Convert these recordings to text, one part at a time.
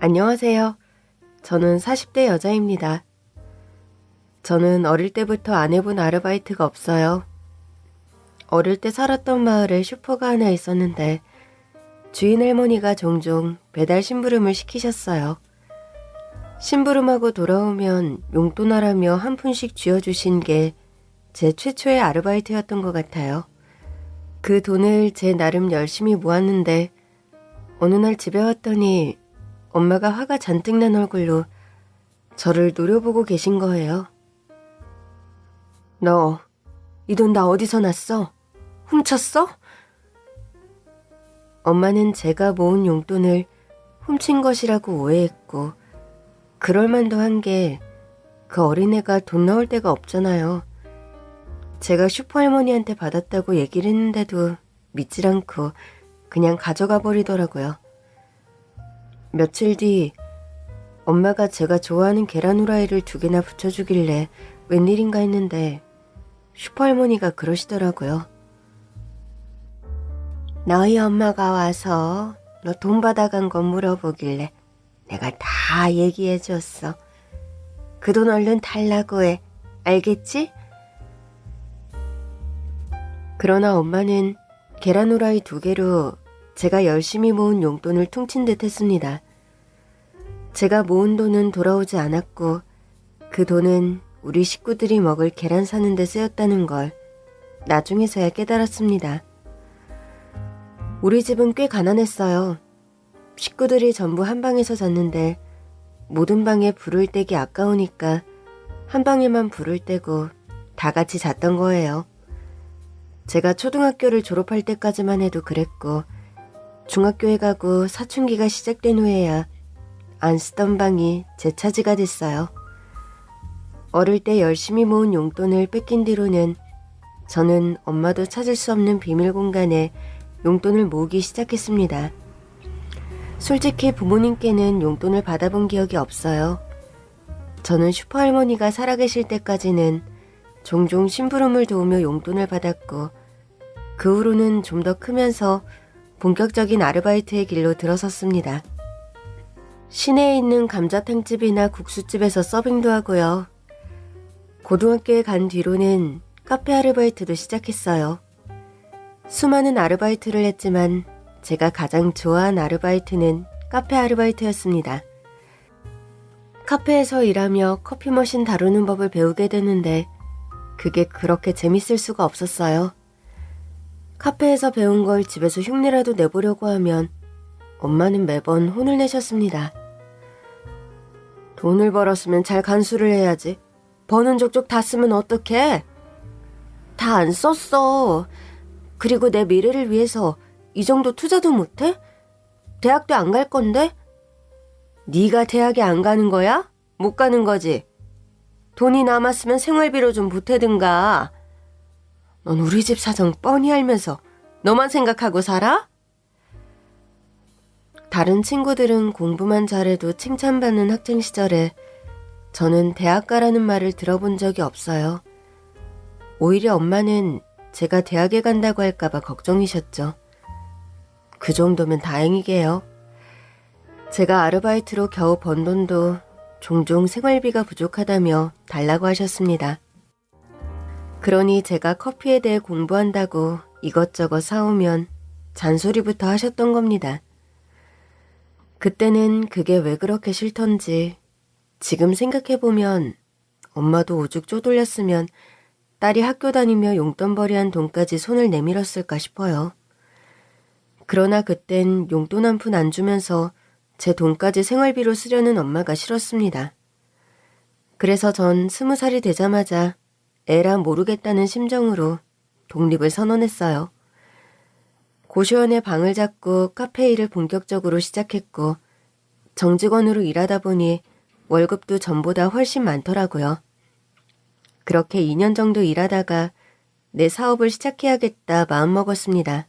안녕하세요. 저는 40대 여자입니다. 저는 어릴 때부터 안 해본 아르바이트가 없어요. 어릴 때 살았던 마을에 슈퍼가 하나 있었는데 주인 할머니가 종종 배달 심부름을 시키셨어요. 심부름하고 돌아오면 용돈하라며 한 푼씩 쥐어주신 게 제 최초의 아르바이트였던 것 같아요. 그 돈을 제 나름 열심히 모았는데 어느 날 집에 왔더니 엄마가 화가 잔뜩 난 얼굴로 저를 노려보고 계신 거예요. 너, 이 돈 다 어디서 났어? 훔쳤어? 엄마는 제가 모은 용돈을 훔친 것이라고 오해했고 그럴 만도 한 게 그 어린애가 돈 나올 데가 없잖아요. 제가 슈퍼할머니한테 받았다고 얘기를 했는데도 믿질 않고 그냥 가져가 버리더라고요. 며칠 뒤 엄마가 제가 좋아하는 계란 후라이를 2개나 부쳐주길래 웬일인가 했는데 슈퍼할머니가 그러시더라고요. 너희 엄마가 와서 너 돈 받아간 거 물어보길래 내가 다 얘기해줬어. 그 돈 얼른 달라고 해. 알겠지? 그러나 엄마는 계란 후라이 2개로 제가 열심히 모은 용돈을 퉁친 듯 했습니다. 제가 모은 돈은 돌아오지 않았고 그 돈은 우리 식구들이 먹을 계란 사는 데 쓰였다는 걸 나중에서야 깨달았습니다. 우리 집은 꽤 가난했어요. 식구들이 전부 한 방에서 잤는데 모든 방에 불을 떼기 아까우니까 한 방에만 불을 떼고 다 같이 잤던 거예요. 제가 초등학교를 졸업할 때까지만 해도 그랬고 중학교에 가고 사춘기가 시작된 후에야 안 쓰던 방이 제 차지가 됐어요. 어릴 때 열심히 모은 용돈을 뺏긴 뒤로는 저는 엄마도 찾을 수 없는 비밀 공간에 용돈을 모으기 시작했습니다. 솔직히 부모님께는 용돈을 받아본 기억이 없어요. 저는 슈퍼할머니가 살아계실 때까지는 종종 심부름을 도우며 용돈을 받았고 그 후로는 좀 더 크면서 본격적인 아르바이트의 길로 들어섰습니다. 시내에 있는 감자탕집이나 국수집에서 서빙도 하고요. 고등학교에 간 뒤로는 카페 아르바이트도 시작했어요. 수많은 아르바이트를 했지만 제가 가장 좋아한 아르바이트는 카페 아르바이트였습니다. 카페에서 일하며 커피 머신 다루는 법을 배우게 됐는데 그게 그렇게 재밌을 수가 없었어요. 카페에서 배운 걸 집에서 흉내라도 내보려고 하면 엄마는 매번 혼을 내셨습니다. 돈을 벌었으면 잘 간수를 해야지. 버는 족족 다 쓰면 어떡해? 다 안 썼어. 그리고 내 미래를 위해서 이 정도 투자도 못해? 대학도 안 갈 건데? 네가 대학에 안 가는 거야? 못 가는 거지? 돈이 남았으면 생활비로 좀 보태든가. 넌 우리 집 사정 뻔히 알면서 너만 생각하고 살아? 다른 친구들은 공부만 잘해도 칭찬받는 학창 시절에 저는 대학 가라는 말을 들어본 적이 없어요. 오히려 엄마는 제가 대학에 간다고 할까봐 걱정이셨죠. 그 정도면 다행이게요. 제가 아르바이트로 겨우 번 돈도 종종 생활비가 부족하다며 달라고 하셨습니다. 그러니 제가 커피에 대해 공부한다고 이것저것 사오면 잔소리부터 하셨던 겁니다. 그때는 그게 왜 그렇게 싫던지 지금 생각해보면 엄마도 오죽 쪼돌렸으면 딸이 학교 다니며 용돈벌이한 돈까지 손을 내밀었을까 싶어요. 그러나 그땐 용돈 한 푼 안 주면서 제 돈까지 생활비로 쓰려는 엄마가 싫었습니다. 그래서 전 20살이 되자마자 에라 모르겠다는 심정으로 독립을 선언했어요. 고시원에 방을 잡고 카페 일을 본격적으로 시작했고 정직원으로 일하다 보니 월급도 전보다 훨씬 많더라고요. 그렇게 2년 정도 일하다가 내 사업을 시작해야겠다 마음먹었습니다.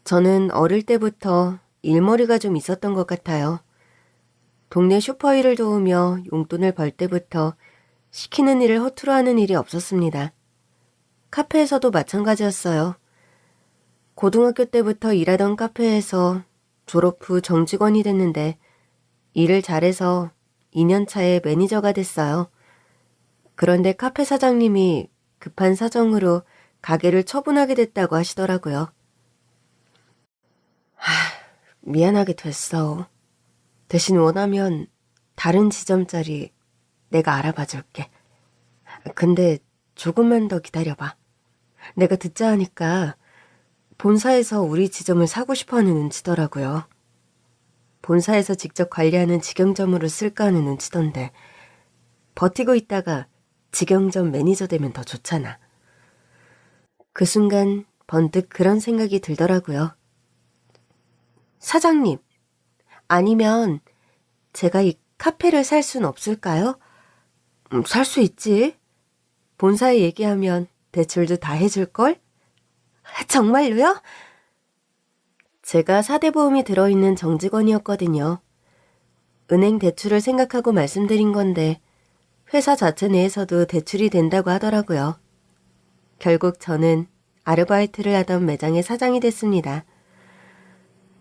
저는 어릴 때부터 일머리가 좀 있었던 것 같아요. 동네 슈퍼 일을 도우며 용돈을 벌 때부터 시키는 일을 허투루 하는 일이 없었습니다. 카페에서도 마찬가지였어요. 고등학교 때부터 일하던 카페에서 졸업 후 정직원이 됐는데 일을 잘해서 2년 차에 매니저가 됐어요. 그런데 카페 사장님이 급한 사정으로 가게를 처분하게 됐다고 하시더라고요. 미안하게 됐어. 대신 원하면 다른 지점 자리 내가 알아봐 줄게. 근데 조금만 더 기다려봐. 내가 듣자 하니까 본사에서 우리 지점을 사고 싶어하는 눈치더라고요. 본사에서 직접 관리하는 직영점으로 쓸까 하는 눈치던데 버티고 있다가 직영점 매니저 되면 더 좋잖아. 그 순간 번뜩 그런 생각이 들더라고요. 사장님, 아니면 제가 이 카페를 살 순 없을까요? 살 수 있지. 본사에 얘기하면 대출도 다 해줄걸? 정말로요? 제가 사대보험이 들어있는 정직원이었거든요. 은행 대출을 생각하고 말씀드린 건데 회사 자체 내에서도 대출이 된다고 하더라고요. 결국 저는 아르바이트를 하던 매장의 사장이 됐습니다.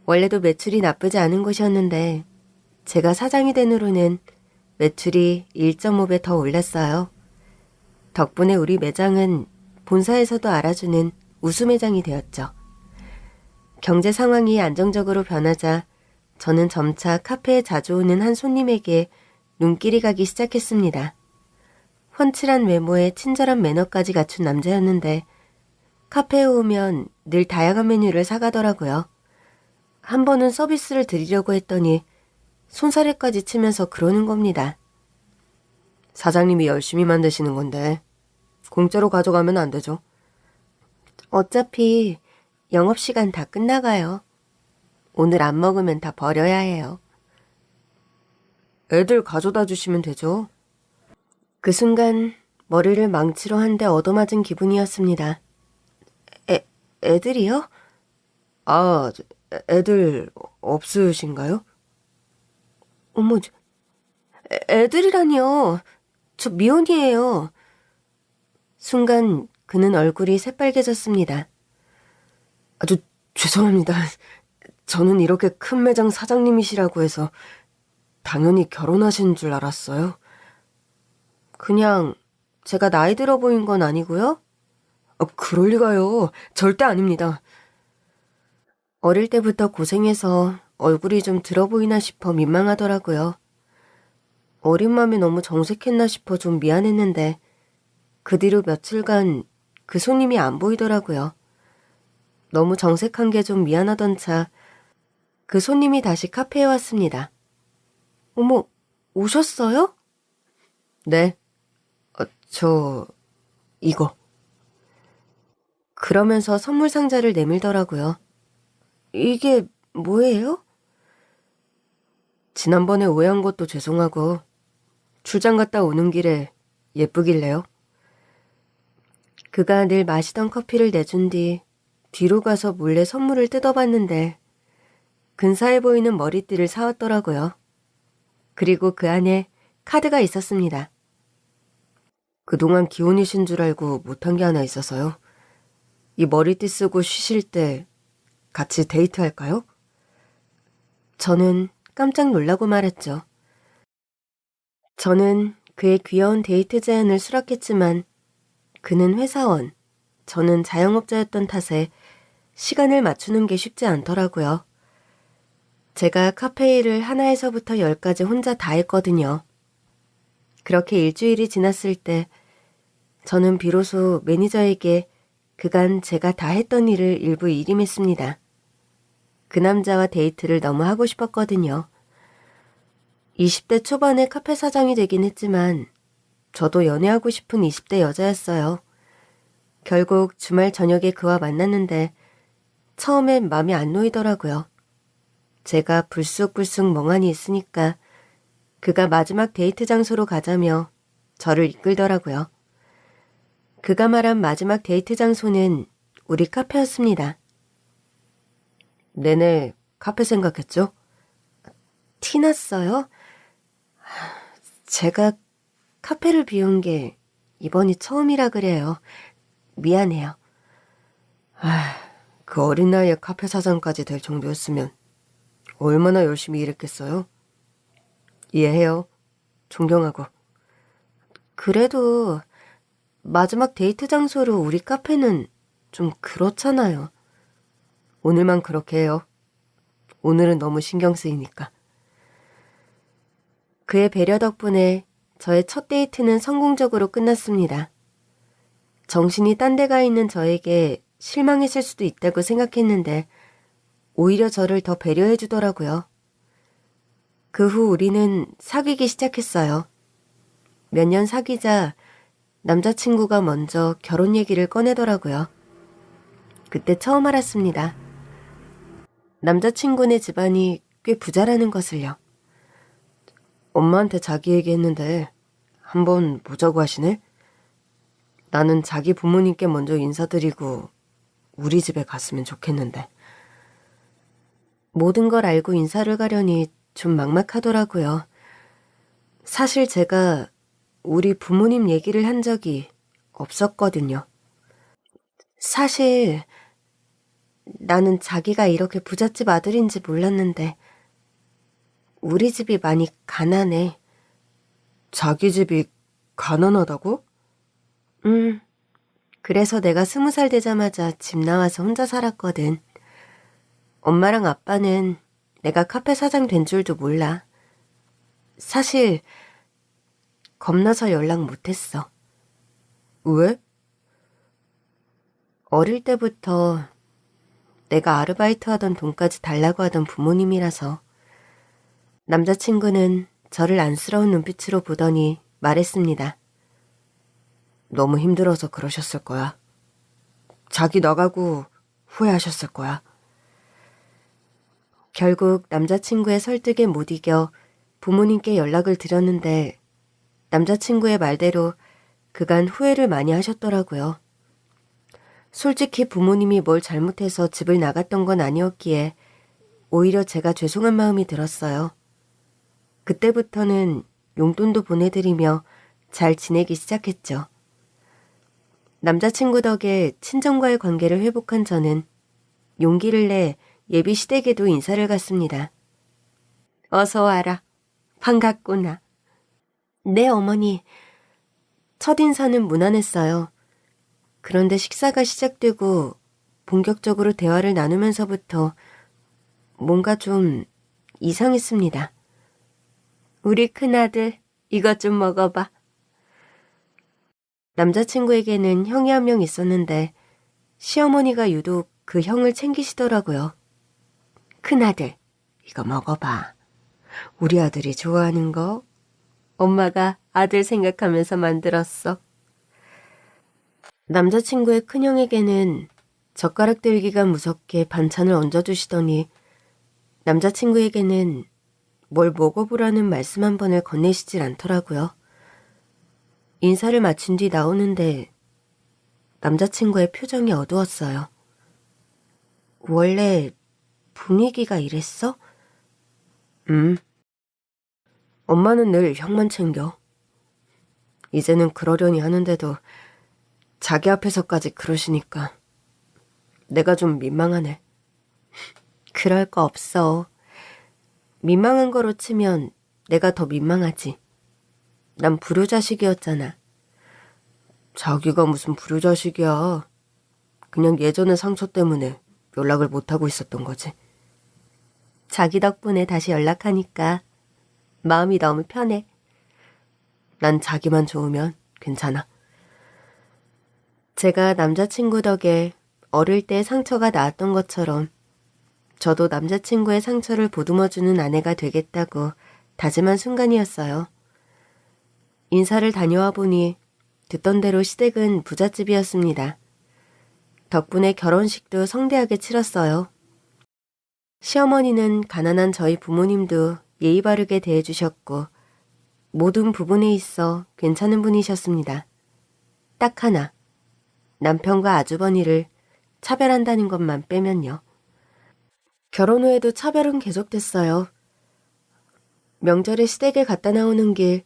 원래도 매출이 나쁘지 않은 곳이었는데 제가 사장이 된 후로는 매출이 1.5배 더 올랐어요. 덕분에 우리 매장은 본사에서도 알아주는 우수 매장이 되었죠. 경제 상황이 안정적으로 변하자 저는 점차 카페에 자주 오는 한 손님에게 눈길이 가기 시작했습니다. 훤칠한 외모에 친절한 매너까지 갖춘 남자였는데 카페에 오면 늘 다양한 메뉴를 사가더라고요. 한 번은 서비스를 드리려고 했더니 손사래까지 치면서 그러는 겁니다. 사장님이 열심히 만드시는 건데 공짜로 가져가면 안 되죠. 어차피 영업시간 다 끝나가요. 오늘 안 먹으면 다 버려야 해요. 애들 가져다 주시면 되죠. 그 순간 머리를 망치로 한 대 얻어맞은 기분이었습니다. 애들이요? 아, 애들 없으신가요? 어머, 애들이라니요. 저 미혼이에요. 순간 그는 얼굴이 새빨개졌습니다. 아주 죄송합니다. 저는 이렇게 큰 매장 사장님이시라고 해서 당연히 결혼하신 줄 알았어요. 그냥 제가 나이 들어 보인 건 아니고요? 그럴 리가요. 절대 아닙니다. 어릴 때부터 고생해서 얼굴이 좀 들어 보이나 싶어 민망하더라고요. 어린 마음에 너무 정색했나 싶어 좀 미안했는데 그 뒤로 며칠간 그 손님이 안 보이더라고요. 너무 정색한 게 좀 미안하던 차 그 손님이 다시 카페에 왔습니다. 어머, 오셨어요? 네. 이거. 그러면서 선물 상자를 내밀더라고요. 이게 뭐예요? 지난번에 오해한 것도 죄송하고 출장 갔다 오는 길에 예쁘길래요. 그가 늘 마시던 커피를 내준 뒤 뒤로 가서 몰래 선물을 뜯어봤는데 근사해 보이는 머리띠를 사왔더라고요. 그리고 그 안에 카드가 있었습니다. 그동안 기혼이신 줄 알고 못한 게 하나 있어서요. 이 머리띠 쓰고 쉬실 때 같이 데이트할까요? 저는 깜짝 놀라고 말했죠. 저는 그의 귀여운 데이트 제안을 수락했지만 그는 회사원, 저는 자영업자였던 탓에 시간을 맞추는 게 쉽지 않더라고요. 제가 카페 일을 하나에서부터 10까지 혼자 다 했거든요. 그렇게 일주일이 지났을 때 저는 비로소 매니저에게 그간 제가 다 했던 일을 일부 일임했습니다. 그 남자와 데이트를 너무 하고 싶었거든요. 20대 초반에 카페 사장이 되긴 했지만 저도 연애하고 싶은 20대 여자였어요. 결국 주말 저녁에 그와 만났는데 처음엔 마음이 안 놓이더라고요. 제가 불쑥불쑥 멍하니 있으니까 그가 마지막 데이트 장소로 가자며 저를 이끌더라고요. 그가 말한 마지막 데이트 장소는 우리 카페였습니다. 내내 카페 생각했죠? 티났어요? 제가 카페를 비운 게 이번이 처음이라 그래요. 미안해요. 그 어린 나이에 카페 사장까지 될 정도였으면 얼마나 열심히 일했겠어요? 이해해요. 존경하고. 그래도 마지막 데이트 장소로 우리 카페는 좀 그렇잖아요. 오늘만 그렇게 해요. 오늘은 너무 신경 쓰이니까. 그의 배려 덕분에 저의 첫 데이트는 성공적으로 끝났습니다. 정신이 딴 데 가 있는 저에게 실망했을 수도 있다고 생각했는데 오히려 저를 더 배려해 주더라고요. 그 후 우리는 사귀기 시작했어요. 몇 년 사귀자 남자친구가 먼저 결혼 얘기를 꺼내더라고요. 그때 처음 알았습니다. 남자친구네 집안이 꽤 부자라는 것을요. 엄마한테 자기 얘기했는데 한번 보자고 하시네? 나는 자기 부모님께 먼저 인사드리고 우리 집에 갔으면 좋겠는데. 모든 걸 알고 인사를 가려니 좀 막막하더라고요. 사실 제가 우리 부모님 얘기를 한 적이 없었거든요. 사실 나는 자기가 이렇게 부잣집 아들인지 몰랐는데 우리 집이 많이 가난해. 자기 집이 가난하다고? 그래서 내가 20살 되자마자 집 나와서 혼자 살았거든. 엄마랑 아빠는 내가 카페 사장 된 줄도 몰라. 사실 겁나서 연락 못했어. 왜? 어릴 때부터 내가 아르바이트 하던 돈까지 달라고 하던 부모님이라서. 남자친구는 저를 안쓰러운 눈빛으로 보더니 말했습니다. 너무 힘들어서 그러셨을 거야. 자기 나가고 후회하셨을 거야. 결국 남자친구의 설득에 못 이겨 부모님께 연락을 드렸는데 남자친구의 말대로 그간 후회를 많이 하셨더라고요. 솔직히 부모님이 뭘 잘못해서 집을 나갔던 건 아니었기에 오히려 제가 죄송한 마음이 들었어요. 그때부터는 용돈도 보내드리며 잘 지내기 시작했죠. 남자친구 덕에 친정과의 관계를 회복한 저는 용기를 내 예비 시댁에도 인사를 갔습니다. 어서 와라. 반갑구나. 네, 어머니. 첫인사는 무난했어요. 그런데 식사가 시작되고 본격적으로 대화를 나누면서부터 뭔가 좀 이상했습니다. 우리 큰아들, 이것 좀 먹어봐. 남자친구에게는 형이 한 명 있었는데 시어머니가 유독 그 형을 챙기시더라고요. 큰아들, 이거 먹어봐. 우리 아들이 좋아하는 거 엄마가 아들 생각하면서 만들었어. 남자친구의 큰형에게는 젓가락 들기가 무섭게 반찬을 얹어주시더니 남자친구에게는 뭘 먹어보라는 말씀 한 번을 건네시질 않더라고요. 인사를 마친 뒤 나오는데 남자친구의 표정이 어두웠어요. 원래 분위기가 이랬어? 엄마는 늘 형만 챙겨. 이제는 그러려니 하는데도 자기 앞에서까지 그러시니까 내가 좀 민망하네. 그럴 거 없어. 민망한 거로 치면 내가 더 민망하지. 난 불효자식이었잖아. 자기가 무슨 불효자식이야. 그냥 예전의 상처 때문에 연락을 못하고 있었던 거지. 자기 덕분에 다시 연락하니까 마음이 너무 편해. 난 자기만 좋으면 괜찮아. 제가 남자친구 덕에 어릴 때 상처가 나았던 것처럼 저도 남자친구의 상처를 보듬어주는 아내가 되겠다고 다짐한 순간이었어요. 인사를 다녀와 보니 듣던 대로 시댁은 부잣집이었습니다. 덕분에 결혼식도 성대하게 치렀어요. 시어머니는 가난한 저희 부모님도 예의 바르게 대해주셨고 모든 부분에 있어 괜찮은 분이셨습니다. 딱 하나, 남편과 아주버니를 차별한다는 것만 빼면요. 결혼 후에도 차별은 계속됐어요. 명절에 시댁에 갔다 나오는 길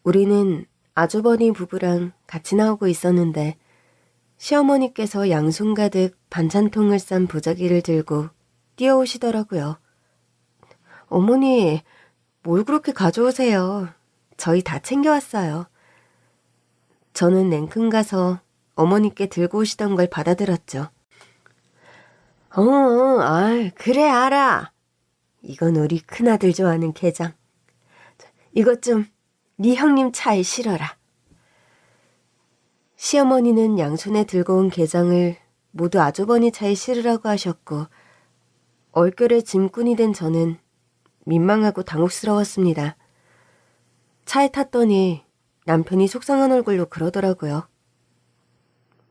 우리는 아주버니 부부랑 같이 나오고 있었는데 시어머니께서 양손 가득 반찬통을 싼 보자기를 들고 뛰어오시더라고요. 어머니, 뭘 그렇게 가져오세요. 저희 다 챙겨왔어요. 저는 냉큼 가서 어머니께 들고 오시던 걸 받아들었죠. 그래 알아. 이건 우리 큰아들 좋아하는 게장. 이것 좀 네 형님 차에 실어라. 시어머니는 양손에 들고 온 게장을 모두 아주버니 차에 실으라고 하셨고 얼결에 짐꾼이 된 저는 민망하고 당혹스러웠습니다. 차에 탔더니 남편이 속상한 얼굴로 그러더라고요.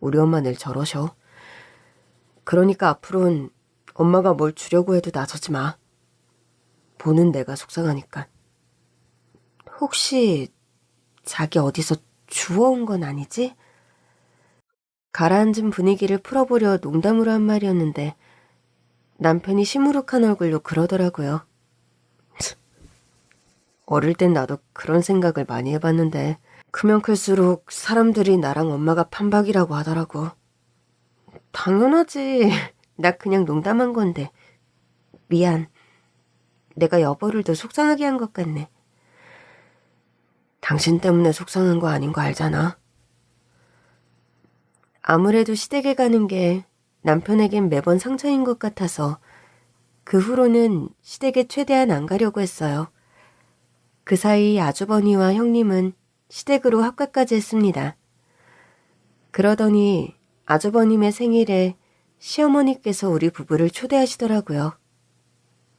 우리 엄마 늘 저러셔. 그러니까 앞으로는 엄마가 뭘 주려고 해도 나서지 마. 보는 내가 속상하니까. 혹시 자기 어디서 주워온 건 아니지? 가라앉은 분위기를 풀어보려 농담으로 한 말이었는데 남편이 시무룩한 얼굴로 그러더라고요. 어릴 땐 나도 그런 생각을 많이 해봤는데 크면 클수록 사람들이 나랑 엄마가 판박이라고 하더라고. 당연하지. 나 그냥 농담한 건데. 미안. 내가 여보를 더 속상하게 한 것 같네. 당신 때문에 속상한 거 아닌 거 알잖아. 아무래도 시댁에 가는 게 남편에겐 매번 상처인 것 같아서 그 후로는 시댁에 최대한 안 가려고 했어요. 그 사이 아주버니와 형님은 시댁으로 합가까지 했습니다. 그러더니 아주버님의 생일에 시어머니께서 우리 부부를 초대하시더라고요.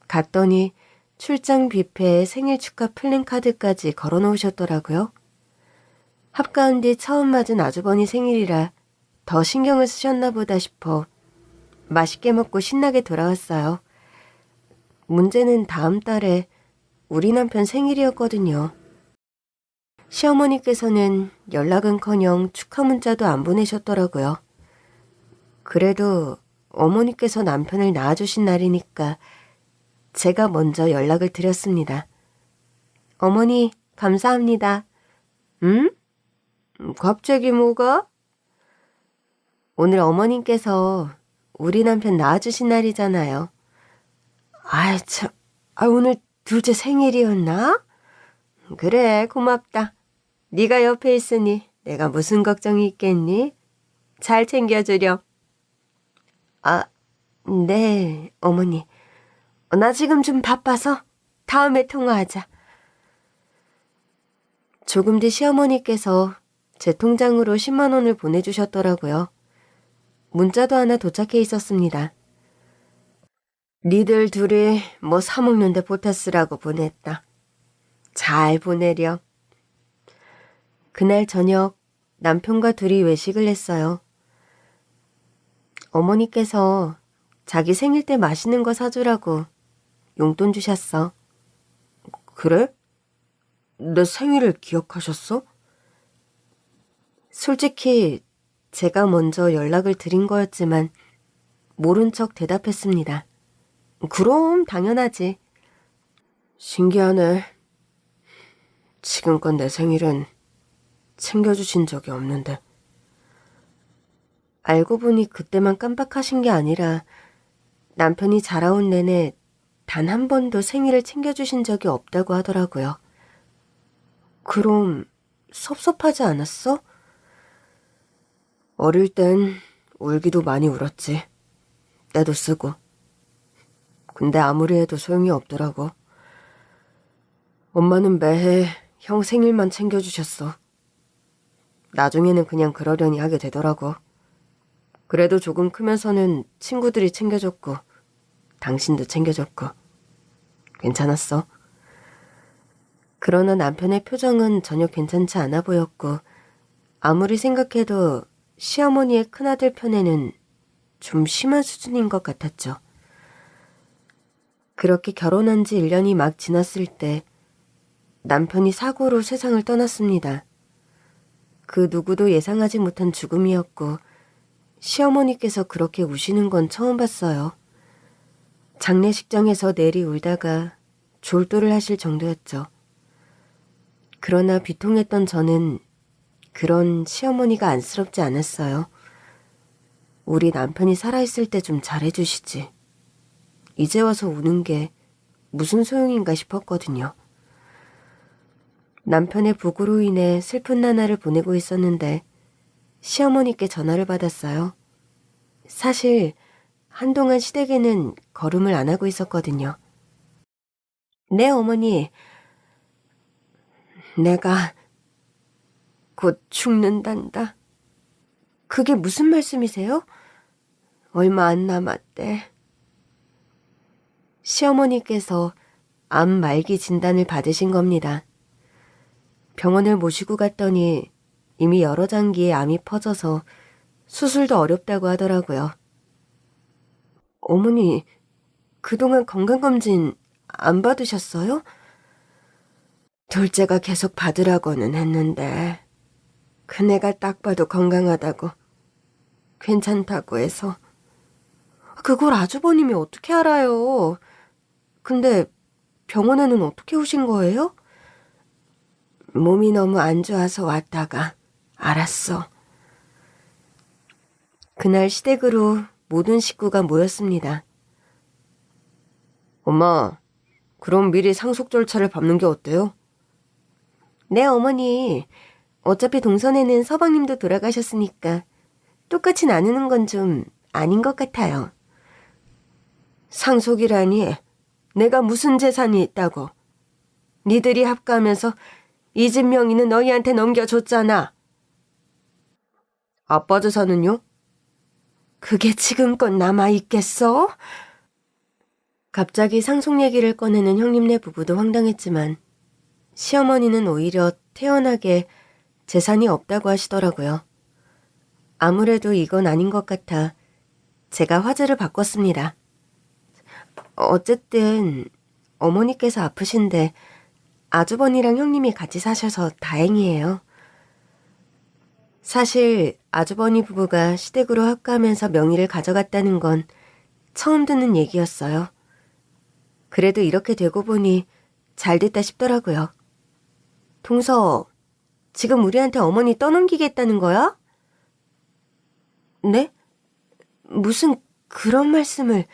갔더니 출장 뷔페에 생일 축하 플랜카드까지 걸어놓으셨더라고요. 합가한 뒤 처음 맞은 아주버니 생일이라 더 신경을 쓰셨나 보다 싶어 맛있게 먹고 신나게 돌아왔어요. 문제는 다음 달에 우리 남편 생일이었거든요. 시어머니께서는 연락은커녕 축하 문자도 안 보내셨더라고요. 그래도 어머니께서 남편을 낳아주신 날이니까 제가 먼저 연락을 드렸습니다. 어머니, 감사합니다. 응? 갑자기 뭐가? 오늘 어머님께서 우리 남편 낳아주신 날이잖아요. 아이 참, 오늘 둘째 생일이었나? 그래, 고맙다. 네가 옆에 있으니 내가 무슨 걱정이 있겠니? 잘 챙겨주렴. 네, 어머니. 나 지금 좀 바빠서 다음에 통화하자. 조금 뒤 시어머니께서 제 통장으로 10만 원을 보내주셨더라고요. 문자도 하나 도착해 있었습니다. 니들 둘이 뭐 사먹는데 보태 쓰라고 보냈다. 잘 보내렴. 그날 저녁 남편과 둘이 외식을 했어요. 어머니께서 자기 생일 때 맛있는 거 사주라고 용돈 주셨어. 그래? 내 생일을 기억하셨어? 솔직히 제가 먼저 연락을 드린 거였지만 모른 척 대답했습니다. 그럼 당연하지. 신기하네. 지금껏 내 생일은 챙겨주신 적이 없는데. 알고 보니 그때만 깜빡하신 게 아니라 남편이 자라온 내내 단 한 번도 생일을 챙겨주신 적이 없다고 하더라고요. 그럼 섭섭하지 않았어? 어릴 땐 울기도 많이 울었지. 때도 쓰고. 근데 아무리 해도 소용이 없더라고. 엄마는 매해 형 생일만 챙겨주셨어. 나중에는 그냥 그러려니 하게 되더라고. 그래도 조금 크면서는 친구들이 챙겨줬고 당신도 챙겨줬고 괜찮았어. 그러나 남편의 표정은 전혀 괜찮지 않아 보였고 아무리 생각해도 시어머니의 큰아들 편에는 좀 심한 수준인 것 같았죠. 그렇게 결혼한 지 1년이 막 지났을 때 남편이 사고로 세상을 떠났습니다. 그 누구도 예상하지 못한 죽음이었고 시어머니께서 그렇게 우시는 건 처음 봤어요. 장례식장에서 내리 울다가 졸도를 하실 정도였죠. 그러나 비통했던 저는 그런 시어머니가 안쓰럽지 않았어요. 우리 남편이 살아있을 때 좀 잘해주시지. 이제 와서 우는 게 무슨 소용인가 싶었거든요. 남편의 부고로 인해 슬픈 나날을 보내고 있었는데 시어머니께 전화를 받았어요. 사실 한동안 시댁에는 걸음을 안 하고 있었거든요. 네, 어머니. 내가 곧 죽는단다. 그게 무슨 말씀이세요? 얼마 안 남았대. 시어머니께서 암 말기 진단을 받으신 겁니다. 병원을 모시고 갔더니 이미 여러 장기에 암이 퍼져서 수술도 어렵다고 하더라고요. 어머니, 그동안 건강검진 안 받으셨어요? 둘째가 계속 받으라고는 했는데 그네가 딱 봐도 건강하다고 괜찮다고 해서. 그걸 아주버님이 어떻게 알아요? 근데 병원에는 어떻게 오신 거예요? 몸이 너무 안 좋아서 왔다가 알았어. 그날 시댁으로 모든 식구가 모였습니다. 엄마, 그럼 미리 상속 절차를 밟는 게 어때요? 네, 어머니. 어차피 동선에는 서방님도 돌아가셨으니까 똑같이 나누는 건 좀 아닌 것 같아요. 상속이라니 내가 무슨 재산이 있다고. 니들이 합가하면서 이 집 명의는 너희한테 넘겨줬잖아. 아빠 재산은요? 그게 지금껏 남아있겠어? 갑자기 상속 얘기를 꺼내는 형님네 부부도 황당했지만 시어머니는 오히려 태연하게 재산이 없다고 하시더라고요. 아무래도 이건 아닌 것 같아 제가 화제를 바꿨습니다. 어쨌든 어머니께서 아프신데 아주버니랑 형님이 같이 사셔서 다행이에요. 사실 아주버니 부부가 시댁으로 합가하면서 명의를 가져갔다는 건 처음 듣는 얘기였어요. 그래도 이렇게 되고 보니 잘 됐다 싶더라고요. 동서, 지금 우리한테 어머니 떠넘기겠다는 거야? 네? 무슨 그런 말씀을.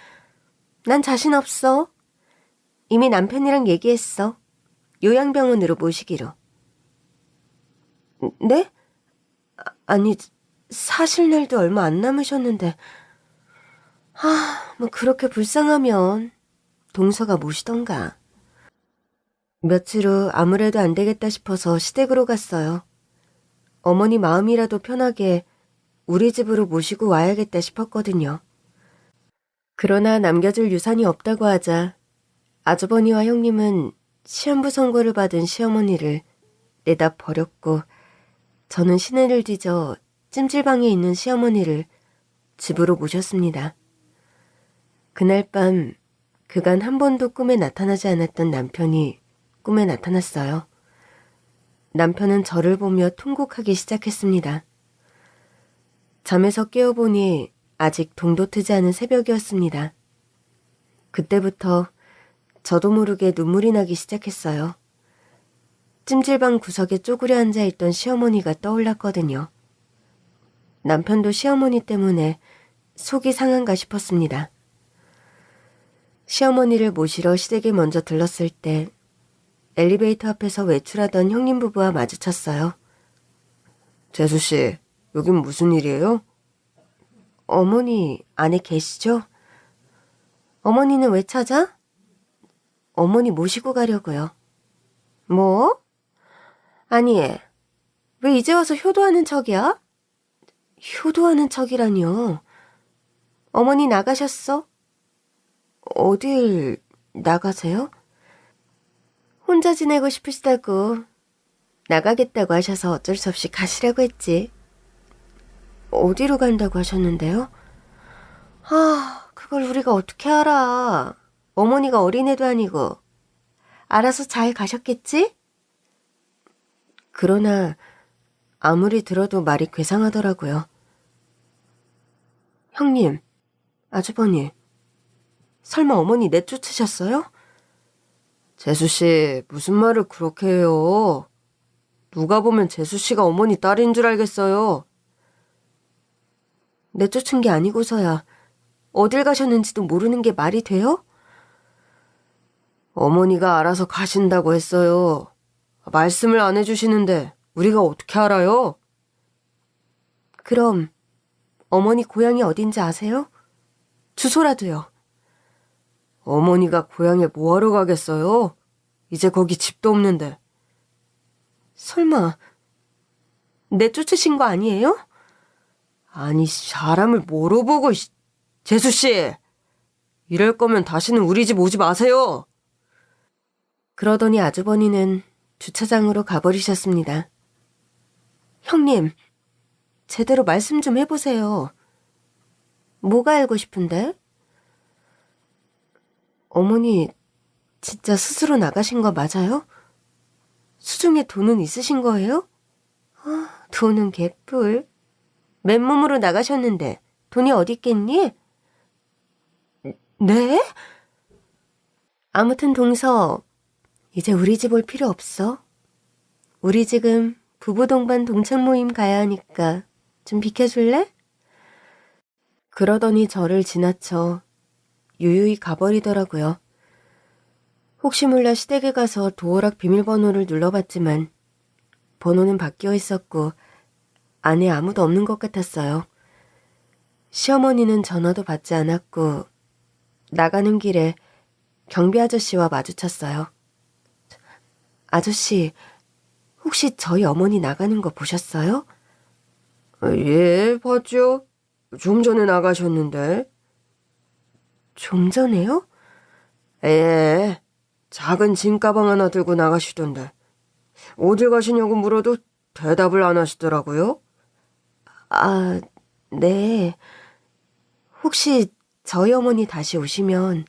난 자신 없어. 이미 남편이랑 얘기했어. 요양병원으로 모시기로. 네? 아니, 사실 날도 얼마 안 남으셨는데. 뭐 그렇게 불쌍하면 동서가 모시던가. 며칠 후 아무래도 안 되겠다 싶어서 시댁으로 갔어요. 어머니 마음이라도 편하게 우리 집으로 모시고 와야겠다 싶었거든요. 그러나 남겨줄 유산이 없다고 하자 아주버니와 형님은 시한부 선고를 받은 시어머니를 내다 버렸고 저는 시내를 뒤져 찜질방에 있는 시어머니를 집으로 모셨습니다. 그날 밤 그간 한 번도 꿈에 나타나지 않았던 남편이 꿈에 나타났어요. 남편은 저를 보며 통곡하기 시작했습니다. 잠에서 깨어보니 아직 동도 트지 않은 새벽이었습니다. 그때부터 저도 모르게 눈물이 나기 시작했어요. 찜질방 구석에 쪼그려 앉아있던 시어머니가 떠올랐거든요. 남편도 시어머니 때문에 속이 상한가 싶었습니다. 시어머니를 모시러 시댁에 먼저 들렀을 때 엘리베이터 앞에서 외출하던 형님 부부와 마주쳤어요. 재수씨, 여긴 무슨 일이에요? 어머니 안에 계시죠? 어머니는 왜 찾아? 어머니 모시고 가려고요. 뭐? 아니, 왜 이제 와서 효도하는 척이야? 효도하는 척이라니요. 어머니 나가셨어? 어딜 나가세요? 혼자 지내고 싶으시다고 나가겠다고 하셔서 어쩔 수 없이 가시라고 했지. 어디로 간다고 하셨는데요? 그걸 우리가 어떻게 알아. 어머니가 어린애도 아니고. 알아서 잘 가셨겠지? 그러나 아무리 들어도 말이 괴상하더라고요. 형님, 아주버니, 설마 어머니 내쫓으셨어요? 재수씨, 무슨 말을 그렇게 해요. 누가 보면 재수씨가 어머니 딸인 줄 알겠어요. 내쫓은 게 아니고서야 어딜 가셨는지도 모르는 게 말이 돼요? 어머니가 알아서 가신다고 했어요. 말씀을 안 해주시는데 우리가 어떻게 알아요? 그럼 어머니 고향이 어딘지 아세요? 주소라도요. 어머니가 고향에 뭐하러 가겠어요? 이제 거기 집도 없는데. 설마 내쫓으신 거 아니에요? 아니, 사람을 뭐로 보고, 재수씨! 이럴 거면 다시는 우리 집 오지 마세요! 그러더니 아주버니는 주차장으로 가버리셨습니다. 형님, 제대로 말씀 좀 해보세요. 뭐가 알고 싶은데? 어머니, 진짜 스스로 나가신 거 맞아요? 수중에 돈은 있으신 거예요? 돈은 개뿔. 맨몸으로 나가셨는데 돈이 어디 있겠니? 네? 아무튼 동서, 이제 우리 집 올 필요 없어. 우리 지금 부부 동반 동창 모임 가야 하니까 좀 비켜줄래? 그러더니 저를 지나쳐 유유히 가버리더라고요. 혹시 몰라 시댁에 가서 도어락 비밀번호를 눌러봤지만 번호는 바뀌어 있었고 안에 아무도 없는 것 같았어요. 시어머니는 전화도 받지 않았고 나가는 길에 경비 아저씨와 마주쳤어요. 아저씨, 혹시 저희 어머니 나가는 거 보셨어요? 예, 봤죠. 좀 전에 나가셨는데. 좀 전에요? 예, 작은 짐가방 하나 들고 나가시던데. 어딜 가시냐고 물어도 대답을 안 하시더라고요. 아, 네. 혹시 저희 어머니 다시 오시면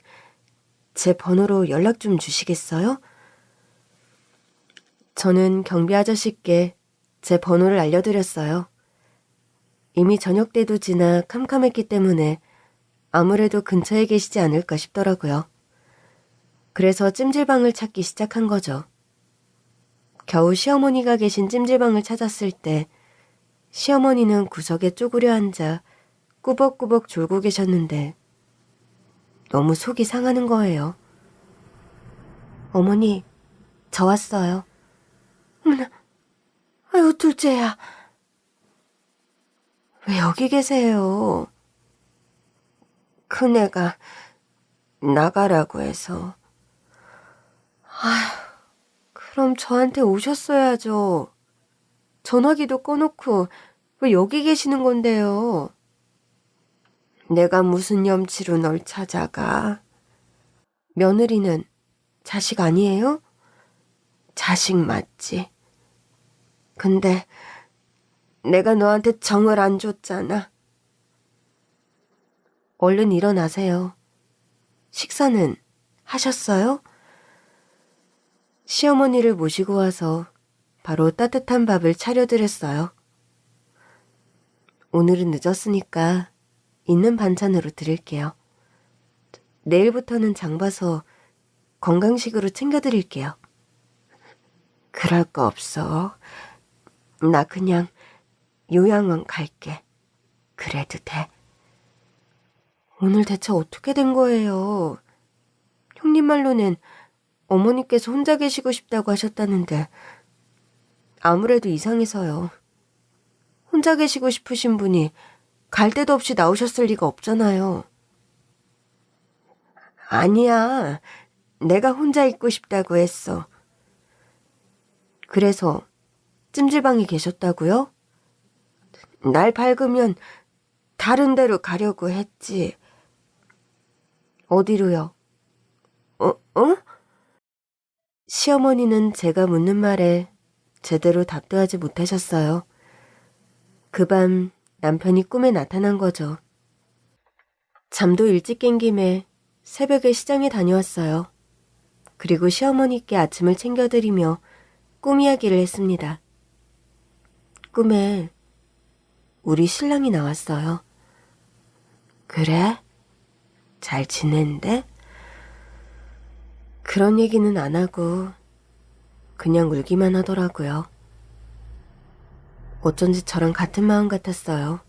제 번호로 연락 좀 주시겠어요? 저는 경비 아저씨께 제 번호를 알려드렸어요. 이미 저녁 때도 지나 캄캄했기 때문에 아무래도 근처에 계시지 않을까 싶더라고요. 그래서 찜질방을 찾기 시작한 거죠. 겨우 시어머니가 계신 찜질방을 찾았을 때 시어머니는 구석에 쪼그려 앉아 꾸벅꾸벅 졸고 계셨는데 너무 속이 상하는 거예요. 어머니, 저 왔어요. 어머나, 아유 둘째야. 왜 여기 계세요? 큰애가 나가라고 해서. 아휴, 그럼 저한테 오셨어야죠. 전화기도 꺼놓고 왜 여기 계시는 건데요? 내가 무슨 염치로 널 찾아가? 며느리는 자식 아니에요? 자식 맞지. 근데 내가 너한테 정을 안 줬잖아. 얼른 일어나세요. 식사는 하셨어요? 시어머니를 모시고 와서 바로 따뜻한 밥을 차려드렸어요. 오늘은 늦었으니까 있는 반찬으로 드릴게요. 내일부터는 장 봐서 건강식으로 챙겨드릴게요. 그럴 거 없어. 나 그냥 요양원 갈게. 그래도 돼. 오늘 대체 어떻게 된 거예요? 형님 말로는 어머니께서 혼자 계시고 싶다고 하셨다는데 아무래도 이상해서요. 혼자 계시고 싶으신 분이 갈 데도 없이 나오셨을 리가 없잖아요. 아니야. 내가 혼자 있고 싶다고 했어. 그래서 찜질방에 계셨다고요? 날 밝으면 다른 데로 가려고 했지. 어디로요? 어? 시어머니는 제가 묻는 말에 제대로 답도 하지 못하셨어요. 그 밤 남편이 꿈에 나타난 거죠. 잠도 일찍 깬 김에 새벽에 시장에 다녀왔어요. 그리고 시어머니께 아침을 챙겨드리며 꿈 이야기를 했습니다. 꿈에 우리 신랑이 나왔어요. 그래? 잘 지낸대? 그런 얘기는 안 하고 그냥 울기만 하더라고요. 어쩐지 저랑 같은 마음 같았어요.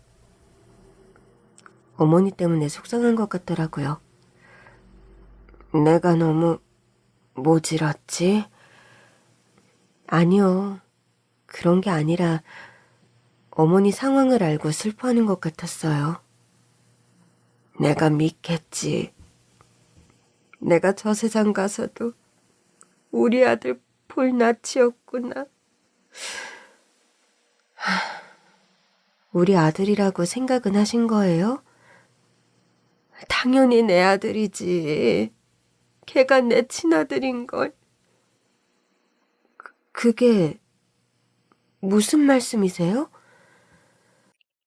어머니 때문에 속상한 것 같더라고요. 내가 너무 모질었지? 아니요. 그런 게 아니라 어머니 상황을 알고 슬퍼하는 것 같았어요. 내가 믿겠지. 내가 저 세상 가서도 우리 아들 볼 낯이었구나. 우리 아들이라고 생각은 하신 거예요? 당연히 내 아들이지. 걔가 내 친아들인걸. 그게 무슨 말씀이세요?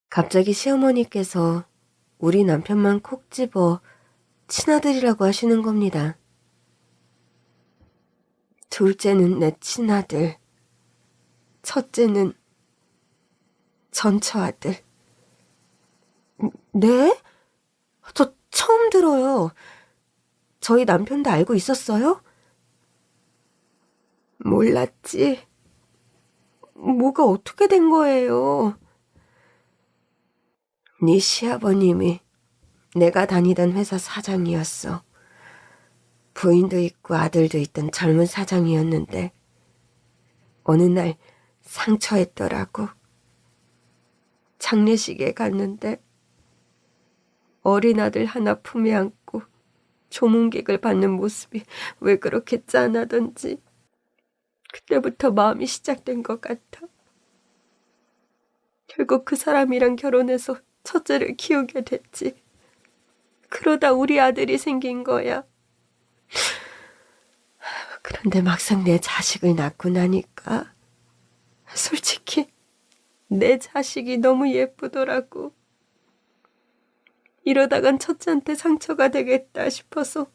갑자기 시어머니께서 우리 남편만 콕 집어 친아들이라고 하시는 겁니다. 둘째는 내 친아들, 첫째는 전처아들. 네? 저 처음 들어요. 저희 남편도 알고 있었어요? 몰랐지. 뭐가 어떻게 된 거예요? 네 시아버님이 내가 다니던 회사 사장이었어. 부인도 있고 아들도 있던 젊은 사장이었는데 어느 날 상처했더라고. 장례식에 갔는데 어린 아들 하나 품에 안고 조문객을 받는 모습이 왜 그렇게 짠하던지 그때부터 마음이 시작된 것 같아. 결국 그 사람이랑 결혼해서 첫째를 키우게 됐지. 그러다 우리 아들이 생긴 거야. 그런데 막상 내 자식을 낳고 나니까 솔직히 내 자식이 너무 예쁘더라고. 이러다간 첫째한테 상처가 되겠다 싶어서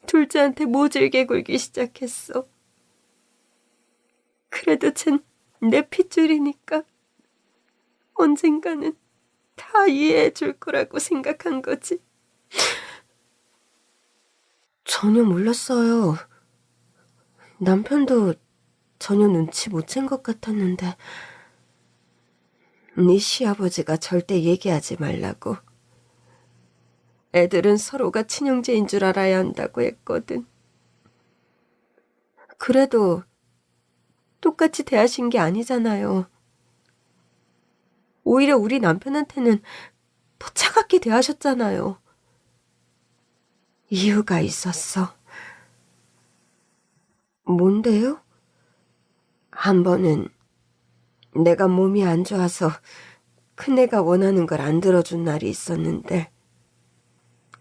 둘째한테 모질게 굴기 시작했어. 그래도 쟨 내 핏줄이니까 언젠가는 다 이해해 줄 거라고 생각한 거지. 전혀 몰랐어요. 남편도 전혀 눈치 못 챈 것 같았는데 네 시아버지가 절대 얘기하지 말라고. 애들은 서로가 친형제인 줄 알아야 한다고 했거든. 그래도 똑같이 대하신 게 아니잖아요. 오히려 우리 남편한테는 더 차갑게 대하셨잖아요. 이유가 있었어. 뭔데요? 한 번은 내가 몸이 안 좋아서 큰애가 원하는 걸 안 들어준 날이 있었는데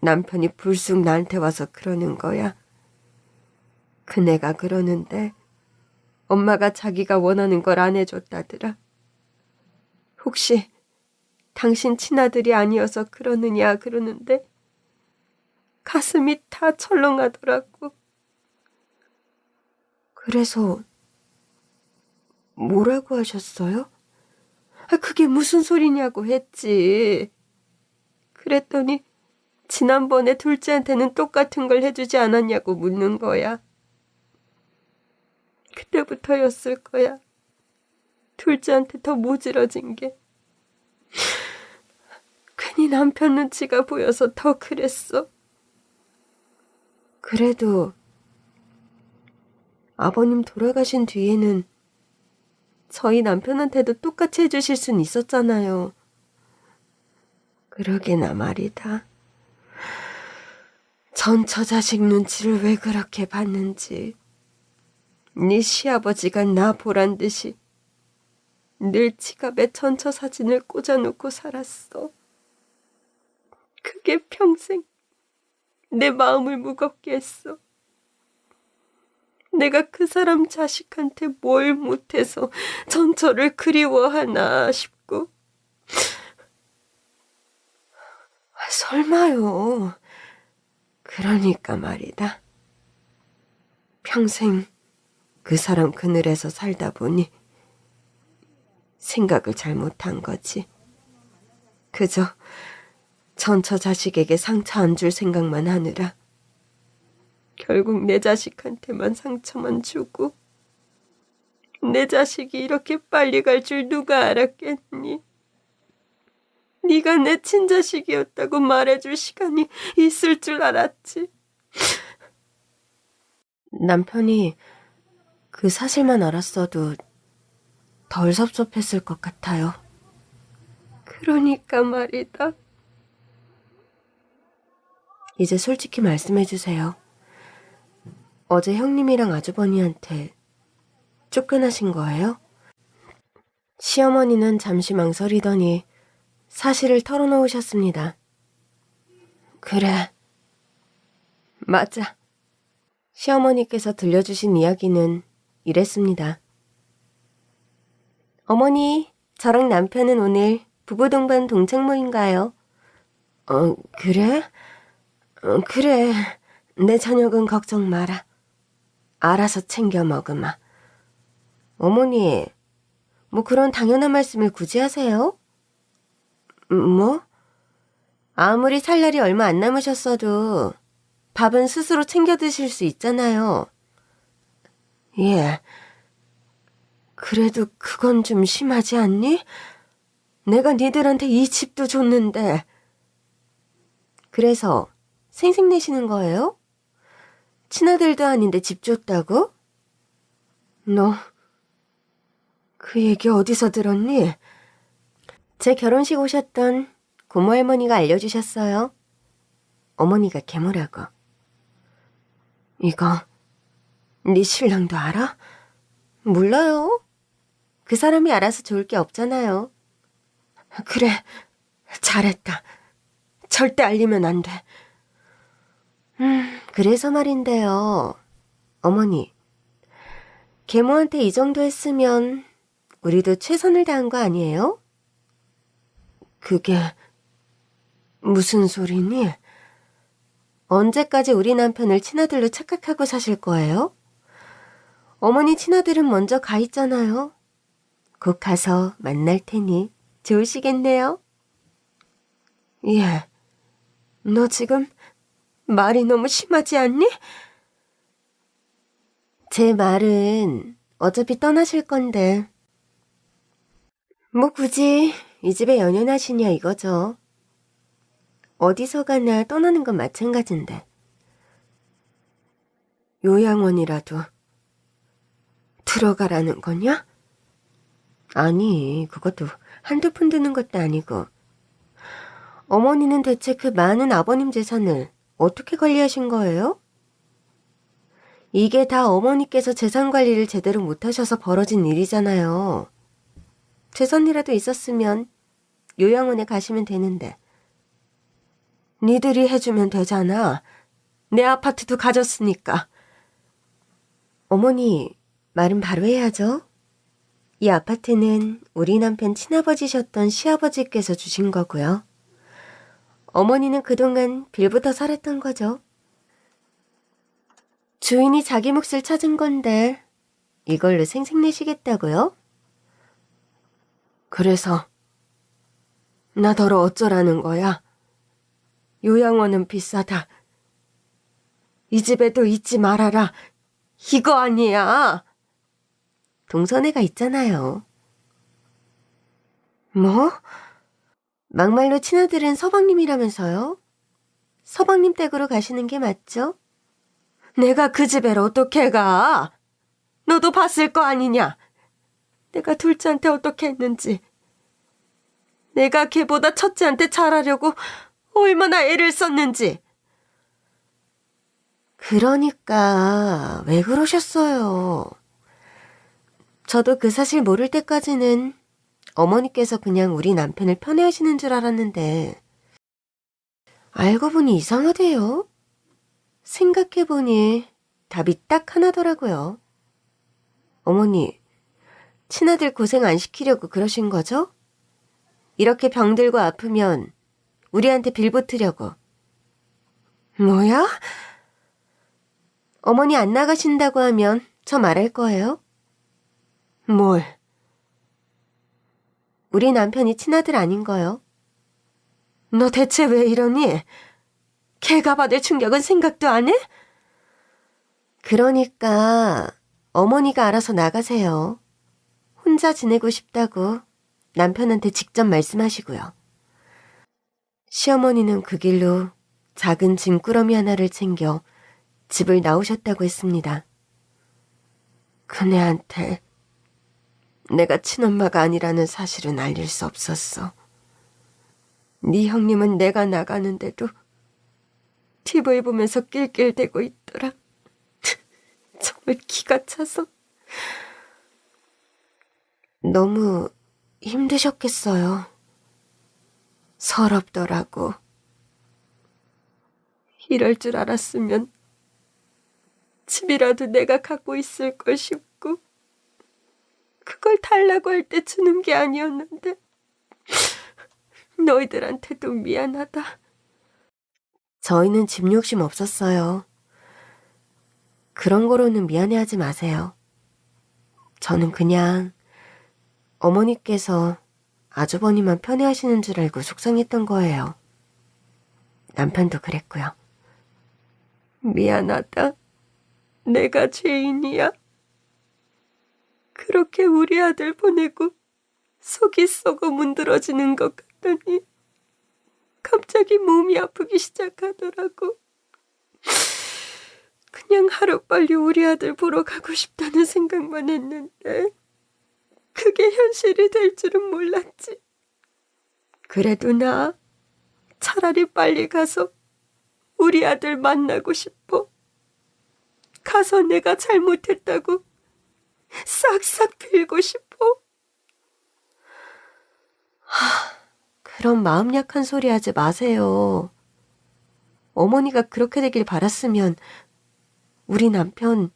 남편이 불쑥 나한테 와서 그러는 거야. 큰애가 그러는데 엄마가 자기가 원하는 걸 안 해줬다더라. 혹시 당신 친아들이 아니어서 그러느냐 그러는데 가슴이 다 철렁하더라고. 그래서 뭐라고 하셨어요? 그게 무슨 소리냐고 했지. 그랬더니 지난번에 둘째한테는 똑같은 걸 해주지 않았냐고 묻는 거야. 그때부터였을 거야. 둘째한테 더 모질어진 게. 괜히 남편 눈치가 보여서 더 그랬어. 그래도 아버님 돌아가신 뒤에는 저희 남편한테도 똑같이 해주실 순 있었잖아요. 그러게나 말이다. 전처 자식 눈치를 왜 그렇게 봤는지. 네 시아버지가 나 보란 듯이 늘 지갑에 전처 사진을 꽂아놓고 살았어. 그게 평생 내 마음을 무겁게 했어. 내가 그 사람 자식한테 뭘 못해서 전처를 그리워하나 싶고. 설마요. 그러니까 말이다. 평생 그 사람 그늘에서 살다 보니 생각을 잘못한 거지. 그저 전처 자식에게 상처 안 줄 생각만 하느라 결국 내 자식한테만 상처만 주고 내 자식이 이렇게 빨리 갈 줄 누가 알았겠니? 네가 내 친자식이었다고 말해줄 시간이 있을 줄 알았지. 남편이 그 사실만 알았어도 덜 섭섭했을 것 같아요. 그러니까 말이다. 이제 솔직히 말씀해주세요. 어제 형님이랑 아주버니한테 쫓겨나신 거예요? 시어머니는 잠시 망설이더니 사실을 털어놓으셨습니다. 그래. 맞아. 시어머니께서 들려주신 이야기는 이랬습니다. 어머니, 저랑 남편은 오늘 부부동반 동창모인가요? 그래? 그래. 내 저녁은 걱정 마라. 알아서 챙겨 먹으마. 어머니, 뭐 그런 당연한 말씀을 굳이 하세요? 뭐? 아무리 살 날이 얼마 안 남으셨어도 밥은 스스로 챙겨 드실 수 있잖아요. 예. 그래도 그건 좀 심하지 않니? 내가 니들한테 이 집도 줬는데. 그래서 생색내시는 거예요? 친아들도 아닌데 집 줬다고? 너 그 얘기 어디서 들었니? 제 결혼식 오셨던 고모 할머니가 알려주셨어요. 어머니가 개모라고. 이거 네 신랑도 알아? 몰라요. 그 사람이 알아서 좋을 게 없잖아요. 그래, 잘했다. 절대 알리면 안 돼. 그래서 말인데요. 어머니, 계모한테 이 정도 했으면 우리도 최선을 다한 거 아니에요? 그게 무슨 소리니? 언제까지 우리 남편을 친아들로 착각하고 사실 거예요? 어머니 친아들은 먼저 가 있잖아요. 곧 가서 만날 테니 좋으시겠네요? 예, 너 지금 말이 너무 심하지 않니? 제 말은 어차피 떠나실 건데 뭐 굳이 이 집에 연연하시냐 이거죠. 어디서 가나 떠나는 건 마찬가지인데. 요양원이라도 들어가라는 거냐? 아니, 그것도 한두 푼 드는 것도 아니고. 어머니는 대체 그 많은 아버님 재산을 어떻게 관리하신 거예요? 이게 다 어머니께서 재산 관리를 제대로 못하셔서 벌어진 일이잖아요. 재산이라도 있었으면 요양원에 가시면 되는데. 니들이 해주면 되잖아. 내 아파트도 가졌으니까. 어머니, 말은 바로 해야죠. 이 아파트는 우리 남편 친아버지셨던 시아버지께서 주신 거고요. 어머니는 그동안 빌부터 살았던 거죠. 주인이 자기 몫을 찾은 건데 이걸로 생색내시겠다고요? 그래서 나더러 어쩌라는 거야? 요양원은 비싸다. 이 집에도 있지 말아라. 이거 아니야. 동선애가 있잖아요. 뭐? 막말로 친아들은 서방님이라면서요? 서방님 댁으로 가시는 게 맞죠? 내가 그 집에 어떻게 가? 너도 봤을 거 아니냐? 내가 둘째한테 어떻게 했는지. 내가 걔보다 첫째한테 잘하려고 얼마나 애를 썼는지. 그러니까 왜 그러셨어요? 저도 그 사실 모를 때까지는 어머니께서 그냥 우리 남편을 편애하시는 줄 알았는데 알고 보니 이상하대요. 생각해보니 답이 딱 하나더라고요. 어머니, 친아들 고생 안 시키려고 그러신 거죠? 이렇게 병들고 아프면 우리한테 빌붙으려고. 뭐야? 어머니 안 나가신다고 하면 저 말할 거예요? 뭘? 우리 남편이 친아들 아닌 거요. 너 대체 왜 이러니? 걔가 받을 충격은 생각도 안 해? 그러니까 어머니가 알아서 나가세요. 혼자 지내고 싶다고 남편한테 직접 말씀하시고요. 시어머니는 그 길로 작은 짐꾸러미 하나를 챙겨 집을 나오셨다고 했습니다. 그네한테 내가 친엄마가 아니라는 사실은 알릴 수 없었어. 네 형님은 내가 나가는데도 TV 보면서 낄낄대고 있더라. 정말 기가 차서. 너무 힘드셨겠어요. 서럽더라고. 이럴 줄 알았으면 집이라도 내가 갖고 있을 걸 싶고 그걸 달라고 할 때 주는 게 아니었는데 너희들한테도 미안하다. 저희는 집 욕심 없었어요. 그런 거로는 미안해하지 마세요. 저는 그냥 어머니께서 아주버니만 편애하시는 줄 알고 속상했던 거예요. 남편도 그랬고요. 미안하다. 내가 죄인이야. 그렇게 우리 아들 보내고 속이 썩어 문드러지는 것 같더니 갑자기 몸이 아프기 시작하더라고. 그냥 하루빨리 우리 아들 보러 가고 싶다는 생각만 했는데 그게 현실이 될 줄은 몰랐지. 그래도 나 차라리 빨리 가서 우리 아들 만나고 싶어. 가서 내가 잘못했다고 싹싹 빌고 싶어. 그런 마음 약한 소리 하지 마세요. 어머니가 그렇게 되길 바랐으면 우리 남편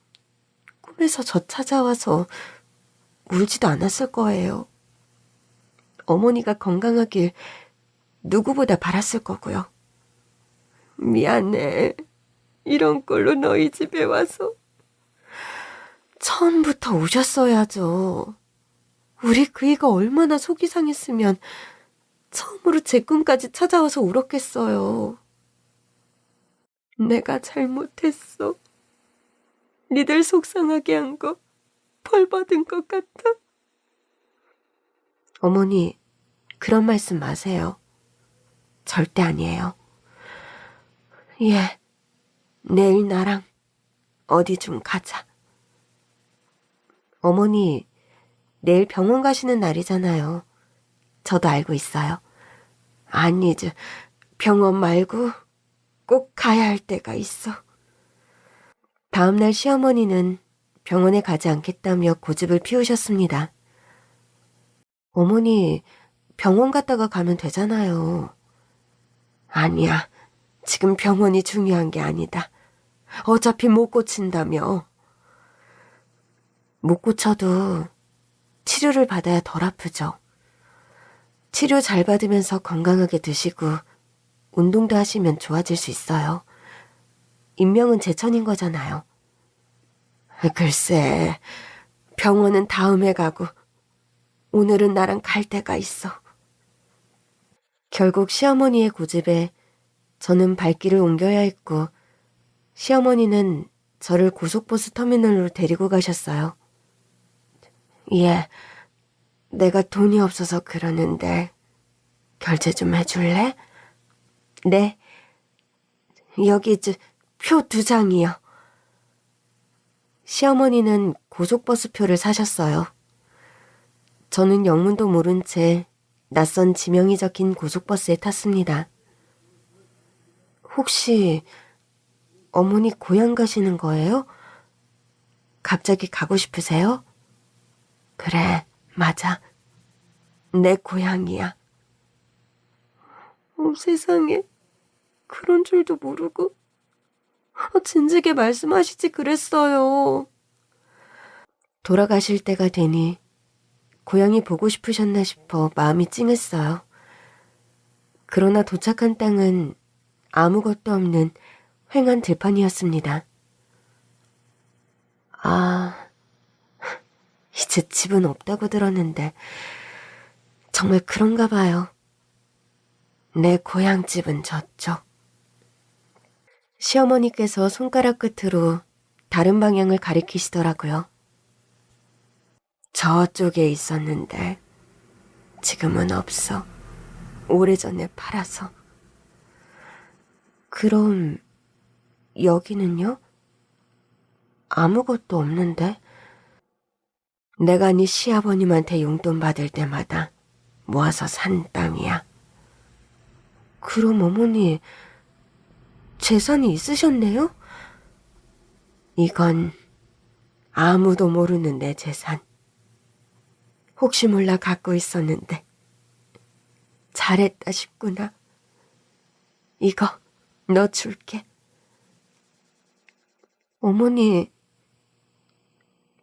꿈에서 저 찾아와서 울지도 않았을 거예요. 어머니가 건강하길 누구보다 바랐을 거고요. 미안해. 이런 꼴로 너희 집에 와서. 처음부터 오셨어야죠. 우리 그이가 얼마나 속이 상했으면 처음으로 제 꿈까지 찾아와서 울었겠어요. 내가 잘못했어. 니들 속상하게 한 거 벌 받은 것 같아. 어머니, 그런 말씀 마세요. 절대 아니에요. 예, 내일 나랑 어디 좀 가자. 어머니, 내일 병원 가시는 날이잖아요. 저도 알고 있어요. 아니, 병원 말고 꼭 가야 할 때가 있어. 다음날 시어머니는 병원에 가지 않겠다며 고집을 피우셨습니다. 어머니, 병원 갔다가 가면 되잖아요. 아니야, 지금 병원이 중요한 게 아니다. 어차피 못 고친다며. 못 고쳐도 치료를 받아야 덜 아프죠. 치료 잘 받으면서 건강하게 드시고 운동도 하시면 좋아질 수 있어요. 인명은 제천인 거잖아요. 글쎄, 병원은 다음에 가고 오늘은 나랑 갈 데가 있어. 결국 시어머니의 고집에 저는 발길을 옮겨야 했고 시어머니는 저를 고속버스 터미널로 데리고 가셨어요. 예, 내가 돈이 없어서 그러는데 결제 좀 해줄래? 네, 여기 표 2장이요. 시어머니는 고속버스 표를 사셨어요. 저는 영문도 모른 채 낯선 지명이 적힌 고속버스에 탔습니다. 혹시 어머니 고향 가시는 거예요? 갑자기 가고 싶으세요? 그래, 맞아. 내 고향이야. 세상에, 그런 줄도 모르고. 진즉에 말씀하시지 그랬어요. 돌아가실 때가 되니 고향이 보고 싶으셨나 싶어 마음이 찡했어요. 그러나 도착한 땅은 아무것도 없는 휑한 들판이었습니다. 아, 이제 집은 없다고 들었는데 정말 그런가 봐요. 내 고향집은 저쪽. 시어머니께서 손가락 끝으로 다른 방향을 가리키시더라고요. 저쪽에 있었는데 지금은 없어. 오래전에 팔아서. 그럼 여기는요? 아무것도 없는데? 내가 네 시아버님한테 용돈 받을 때마다 모아서 산 땅이야. 그럼 어머니, 재산이 있으셨네요? 이건 아무도 모르는 내 재산. 혹시 몰라 갖고 있었는데 잘했다 싶구나. 이거 너 줄게. 어머니,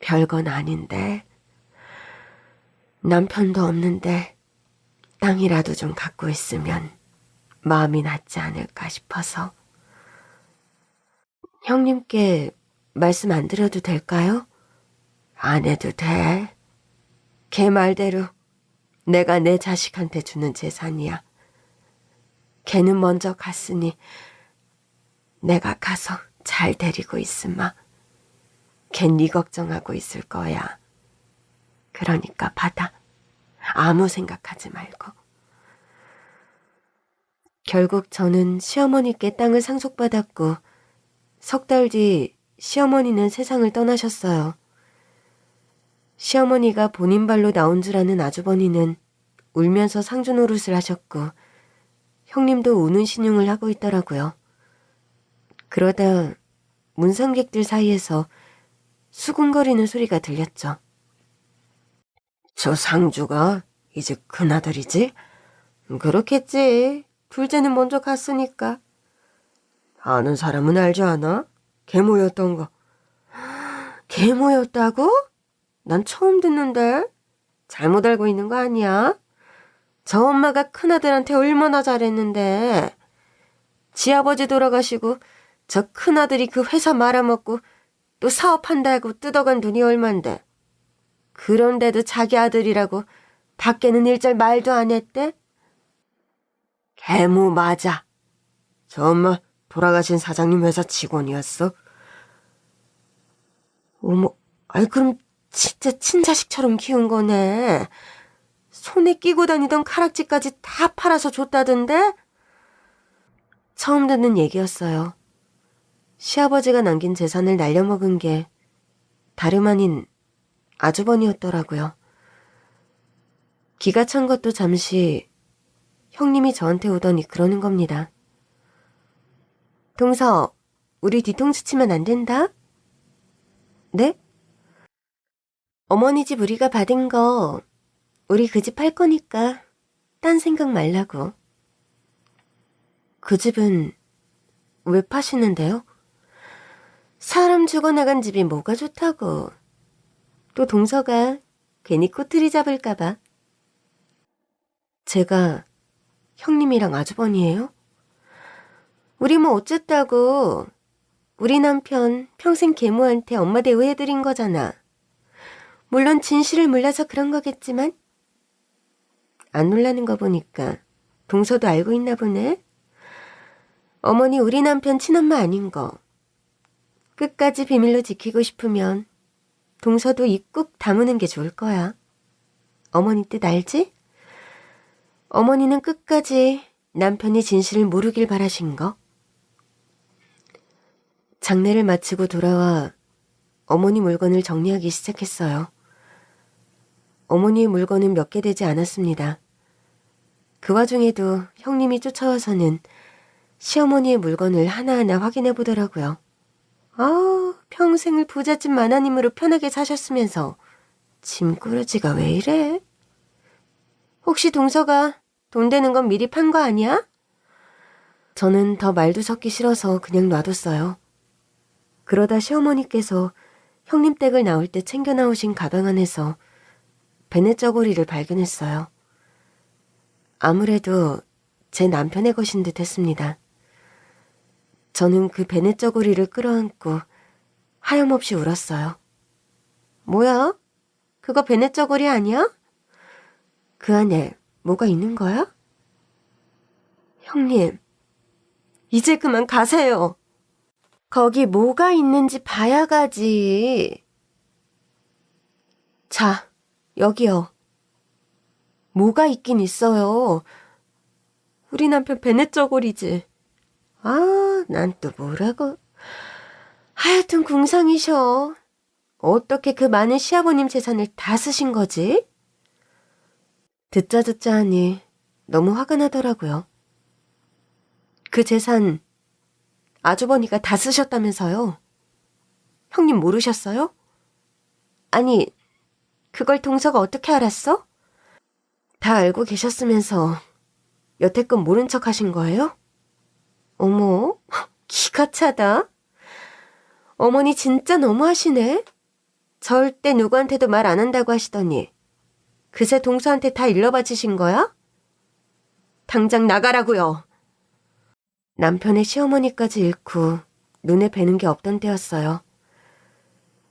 별건 아닌데 남편도 없는데 땅이라도 좀 갖고 있으면 마음이 낫지 않을까 싶어서. 형님께 말씀 안 드려도 될까요? 안 해도 돼. 걔 말대로 내가 내 자식한테 주는 재산이야. 걔는 먼저 갔으니 내가 가서 잘 데리고 있으마. 걘 네 걱정하고 있을 거야. 그러니까 받아. 아무 생각하지 말고. 결국 저는 시어머니께 땅을 상속받았고 3달 뒤 시어머니는 세상을 떠나셨어요. 시어머니가 본인 발로 나온 줄 아는 아주버니는 울면서 상주 노릇을 하셨고 형님도 우는 신용을 하고 있더라고요. 그러다 문상객들 사이에서 수군거리는 소리가 들렸죠. 저 상주가 이제 큰아들이지? 그렇겠지. 둘째는 먼저 갔으니까. 아는 사람은 알지 않아? 계모였던 거. 계모였다고? 난 처음 듣는데. 잘못 알고 있는 거 아니야? 저 엄마가 큰아들한테 얼마나 잘했는데. 지아버지 돌아가시고 저 큰아들이 그 회사 말아먹고 또 사업한다고 뜯어간 돈이 얼만데. 그런데도 자기 아들이라고 밖에는 일절 말도 안 했대? 계모 맞아. 저 엄마 돌아가신 사장님 회사 직원이었어. 어머, 아이 그럼 진짜 친자식처럼 키운 거네. 손에 끼고 다니던 카락지까지 다 팔아서 줬다던데? 처음 듣는 얘기였어요. 시아버지가 남긴 재산을 날려먹은 게 다름 아닌 아주버니였더라고요. 기가 찬 것도 잠시 형님이 저한테 오더니 그러는 겁니다. 동서, 우리 뒤통수 치면 안 된다? 네? 어머니 집 우리가 받은 거 우리 그 집 팔 거니까 딴 생각 말라고. 그 집은 왜 파시는데요? 사람 죽어나간 집이 뭐가 좋다고. 또 동서가 괜히 꼬투리 잡을까 봐. 제가 형님이랑 아주버니예요? 우리 뭐 어쨌다고. 우리 남편 평생 계모한테 엄마 대우해드린 거잖아. 물론 진실을 몰라서 그런 거겠지만. 안 놀라는 거 보니까 동서도 알고 있나 보네. 어머니 우리 남편 친엄마 아닌 거. 끝까지 비밀로 지키고 싶으면 동서도 입 꾹 다무는 게 좋을 거야. 어머니 뜻 알지? 어머니는 끝까지 남편이 진실을 모르길 바라신 거. 장례를 마치고 돌아와 어머니 물건을 정리하기 시작했어요. 어머니의 물건은 몇 개 되지 않았습니다. 그 와중에도 형님이 쫓아와서는 시어머니의 물건을 하나하나 확인해 보더라고요. 아, 평생을 부잣집 마나님으로 편하게 사셨으면서 짐꾸러지가 왜 이래? 혹시 동서가 돈 되는 건 미리 판 거 아니야? 저는 더 말도 섞기 싫어서 그냥 놔뒀어요. 그러다 시어머니께서 형님 댁을 나올 때 챙겨 나오신 가방 안에서 베네 저고리를 발견했어요. 아무래도 제 남편의 것인 듯 했습니다. 저는 그 베네 저고리를 끌어안고 하염없이 울었어요. 뭐야? 그거 베네 저고리 아니야? 그 안에 뭐가 있는 거야? 형님, 이제 그만 가세요. 거기 뭐가 있는지 봐야 가지. 자, 여기요. 뭐가 있긴 있어요. 우리 남편 베네 저고리지. 아, 난 또 뭐라고. 하여튼 궁상이셔. 어떻게 그 많은 시아버님 재산을 다 쓰신 거지? 듣자 하니 너무 화가 나더라고요. 그 재산 아주버니가 다 쓰셨다면서요? 형님 모르셨어요? 아니, 그걸 동서가 어떻게 알았어? 다 알고 계셨으면서 여태껏 모른 척 하신 거예요? 어머, 기가 차다. 어머니 진짜 너무하시네. 절대 누구한테도 말 안 한다고 하시더니 그새 동서한테 다 일러바치신 거야? 당장 나가라고요. 남편의 시어머니까지 잃고 눈에 뵈는 게 없던 때였어요.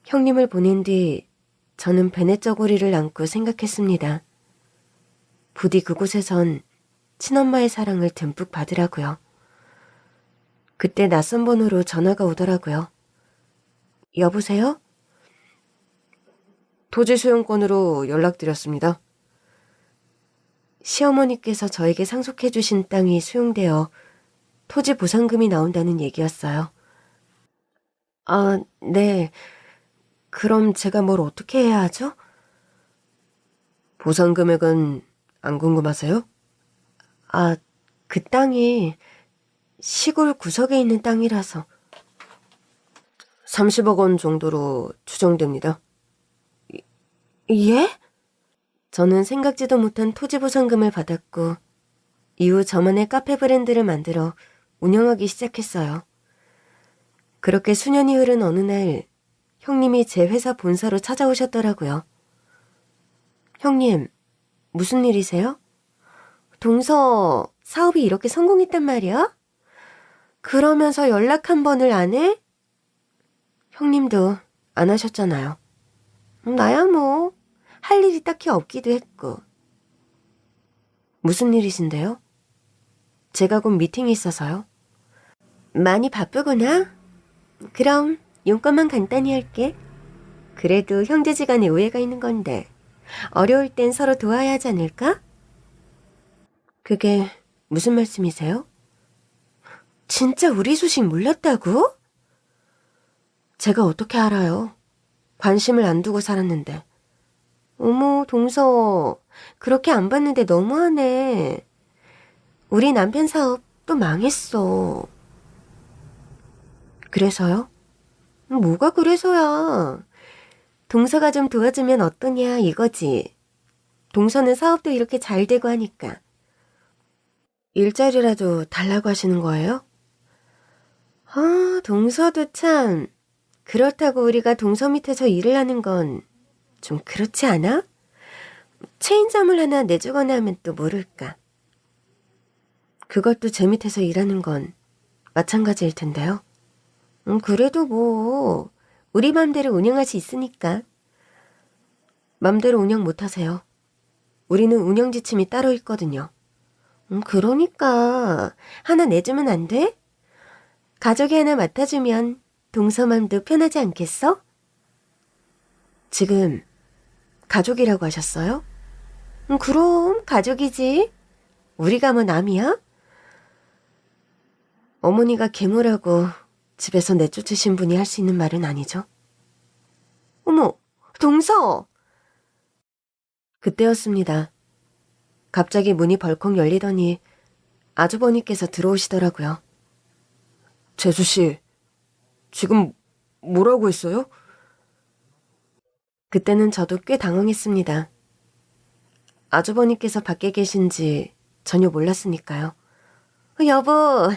형님을 보낸 뒤 저는 베넷저고리를 안고 생각했습니다. 부디 그곳에선 친엄마의 사랑을 듬뿍 받으라고요. 그때 낯선 번호로 전화가 오더라고요. 여보세요? 토지 수용권으로 연락드렸습니다. 시어머니께서 저에게 상속해 주신 땅이 수용되어 토지 보상금이 나온다는 얘기였어요. 아, 네. 그럼 제가 뭘 어떻게 해야 하죠? 보상 금액은 안 궁금하세요? 아, 그 땅이 시골 구석에 있는 땅이라서. 30억 원 정도로 추정됩니다. 예? 저는 생각지도 못한 토지 보상금을 받았고 이후 저만의 카페 브랜드를 만들어 운영하기 시작했어요. 그렇게 수년이 흐른 어느 날 형님이 제 회사 본사로 찾아오셨더라고요. 형님, 무슨 일이세요? 동서 사업이 이렇게 성공했단 말이야? 그러면서 연락 한 번을 안 해? 형님도 안 하셨잖아요. 나야 뭐 할 일이 딱히 없기도 했고. 무슨 일이신데요? 제가 곧 미팅이 있어서요. 많이 바쁘구나? 그럼 용건만 간단히 할게. 그래도 형제지간에 오해가 있는 건데 어려울 땐 서로 도와야 하지 않을까? 그게 무슨 말씀이세요? 진짜 우리 소식 몰랐다고? 제가 어떻게 알아요? 관심을 안 두고 살았는데. 어머, 동서. 그렇게 안 봤는데 너무하네. 우리 남편 사업 또 망했어. 그래서요? 뭐가 그래서야. 동서가 좀 도와주면 어떠냐 이거지. 동서는 사업도 이렇게 잘 되고 하니까. 일자리라도 달라고 하시는 거예요? 아, 동서도 참. 그렇다고 우리가 동서 밑에서 일을 하는 건 좀 그렇지 않아? 체인점을 하나 내주거나 하면 또 모를까. 그것도 제 밑에서 일하는 건 마찬가지일 텐데요. 그래도 뭐 우리 맘대로 운영할 수 있으니까. 맘대로 운영 못하세요. 우리는 운영 지침이 따로 있거든요. 그러니까 하나 내주면 안 돼? 가족이 하나 맡아주면 동서 맘도 편하지 않겠어? 지금 가족이라고 하셨어요? 그럼 가족이지. 우리가 뭐 남이야? 어머니가 괴물하고 집에서 내쫓으신 분이 할 수 있는 말은 아니죠. 어머, 동서! 그때였습니다. 갑자기 문이 벌컥 열리더니 아주버니께서 들어오시더라고요. 재수씨, 지금 뭐라고 했어요? 그때는 저도 꽤 당황했습니다. 아주버니께서 밖에 계신지 전혀 몰랐으니까요. 여보,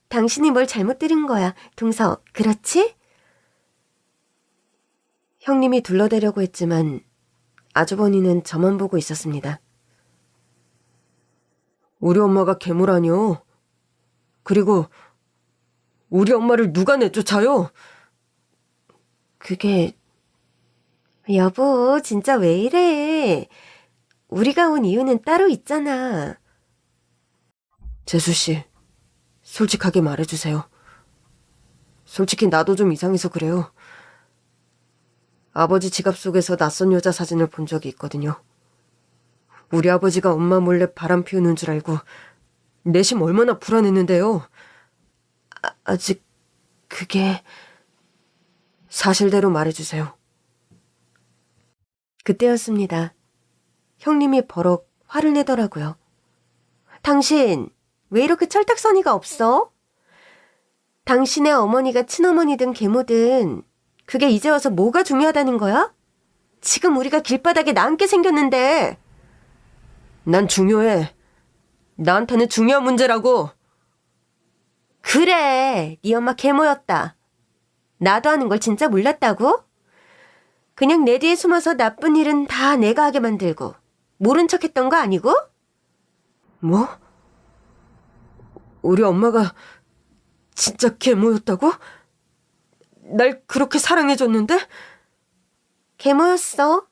당신이 뭘 잘못 들은 거야. 동서, 그렇지? 형님이 둘러대려고 했지만 아주버니는 저만 보고 있었습니다. 우리 엄마가 괴물아니요. 그리고 우리 엄마를 누가 내쫓아요? 그게... 여보, 진짜 왜 이래? 우리가 온 이유는 따로 있잖아. 재수씨, 솔직하게 말해주세요. 솔직히 나도 좀 이상해서 그래요. 아버지 지갑 속에서 낯선 여자 사진을 본 적이 있거든요. 우리 아버지가 엄마 몰래 바람 피우는 줄 알고 내심 얼마나 불안했는데요. 아직 그게... 사실대로 말해주세요. 그때였습니다. 형님이 버럭 화를 내더라고요. 당신 왜 이렇게 철딱서니가 없어? 당신의 어머니가 친어머니든 계모든 그게 이제 와서 뭐가 중요하다는 거야? 지금 우리가 길바닥에 남게 생겼는데. 난 중요해. 나한테는 중요한 문제라고. 그래, 네 엄마 계모였다. 나도 하는 걸 진짜 몰랐다고? 그냥 내 뒤에 숨어서 나쁜 일은 다 내가 하게 만들고 모른 척 했던 거 아니고? 뭐? 우리 엄마가 진짜 계모였다고? 날 그렇게 사랑해줬는데? 계모였어.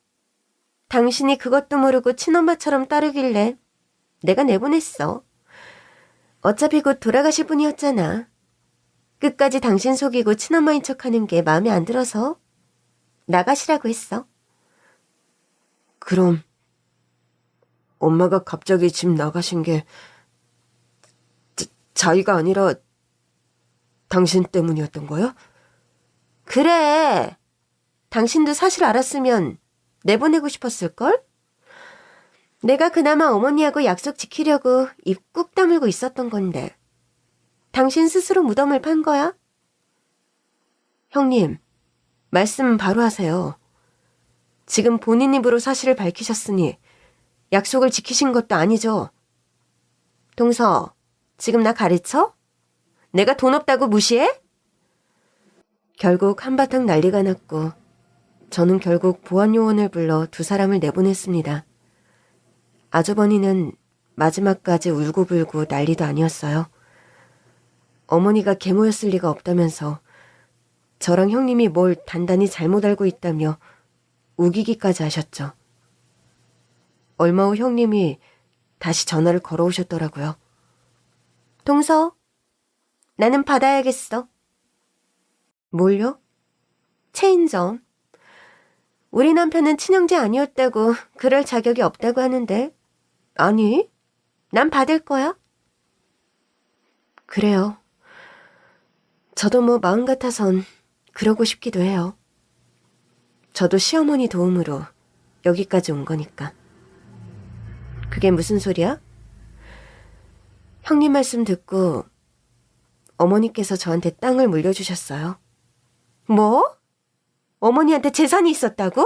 당신이 그것도 모르고 친엄마처럼 따르길래 내가 내보냈어. 어차피 곧 돌아가실 분이었잖아. 끝까지 당신 속이고 친엄마인 척하는 게 마음에 안 들어서 나가시라고 했어. 그럼 엄마가 갑자기 집 나가신 게 자의가 아니라 당신 때문이었던 거야? 그래. 당신도 사실 알았으면 내보내고 싶었을걸? 내가 그나마 어머니하고 약속 지키려고 입 꾹 다물고 있었던 건데. 당신 스스로 무덤을 판 거야? 형님, 말씀 바로 하세요. 지금 본인 입으로 사실을 밝히셨으니 약속을 지키신 것도 아니죠. 동서, 지금 나 가르쳐? 내가 돈 없다고 무시해? 결국 한바탕 난리가 났고 저는 결국 보안요원을 불러 두 사람을 내보냈습니다. 아주버니는 마지막까지 울고불고 난리도 아니었어요. 어머니가 계모였을 리가 없다면서 저랑 형님이 뭘 단단히 잘못 알고 있다며 우기기까지 하셨죠. 얼마 후 형님이 다시 전화를 걸어오셨더라고요. 동서, 나는 받아야겠어. 뭘요? 체인점. 우리 남편은 친형제 아니었다고 그럴 자격이 없다고 하는데. 아니, 난 받을 거야. 그래요. 저도 뭐 마음 같아선 그러고 싶기도 해요. 저도 시어머니 도움으로 여기까지 온 거니까. 그게 무슨 소리야? 형님 말씀 듣고 어머니께서 저한테 땅을 물려주셨어요. 뭐? 어머니한테 재산이 있었다고?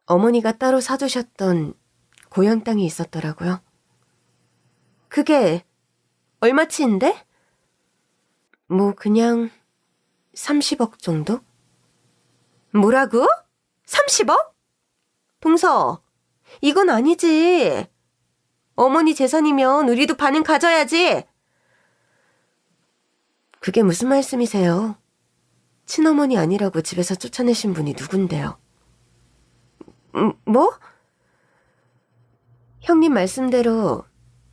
어머니가 따로 사두셨던 고향 땅이 있었더라고요. 그게 얼마치인데? 뭐 그냥 30억 정도? 뭐라고? 30억? 동서, 이건 아니지. 어머니 재산이면 우리도 반은 가져야지. 그게 무슨 말씀이세요? 친어머니 아니라고 집에서 쫓아내신 분이 누군데요? 뭐? 형님 말씀대로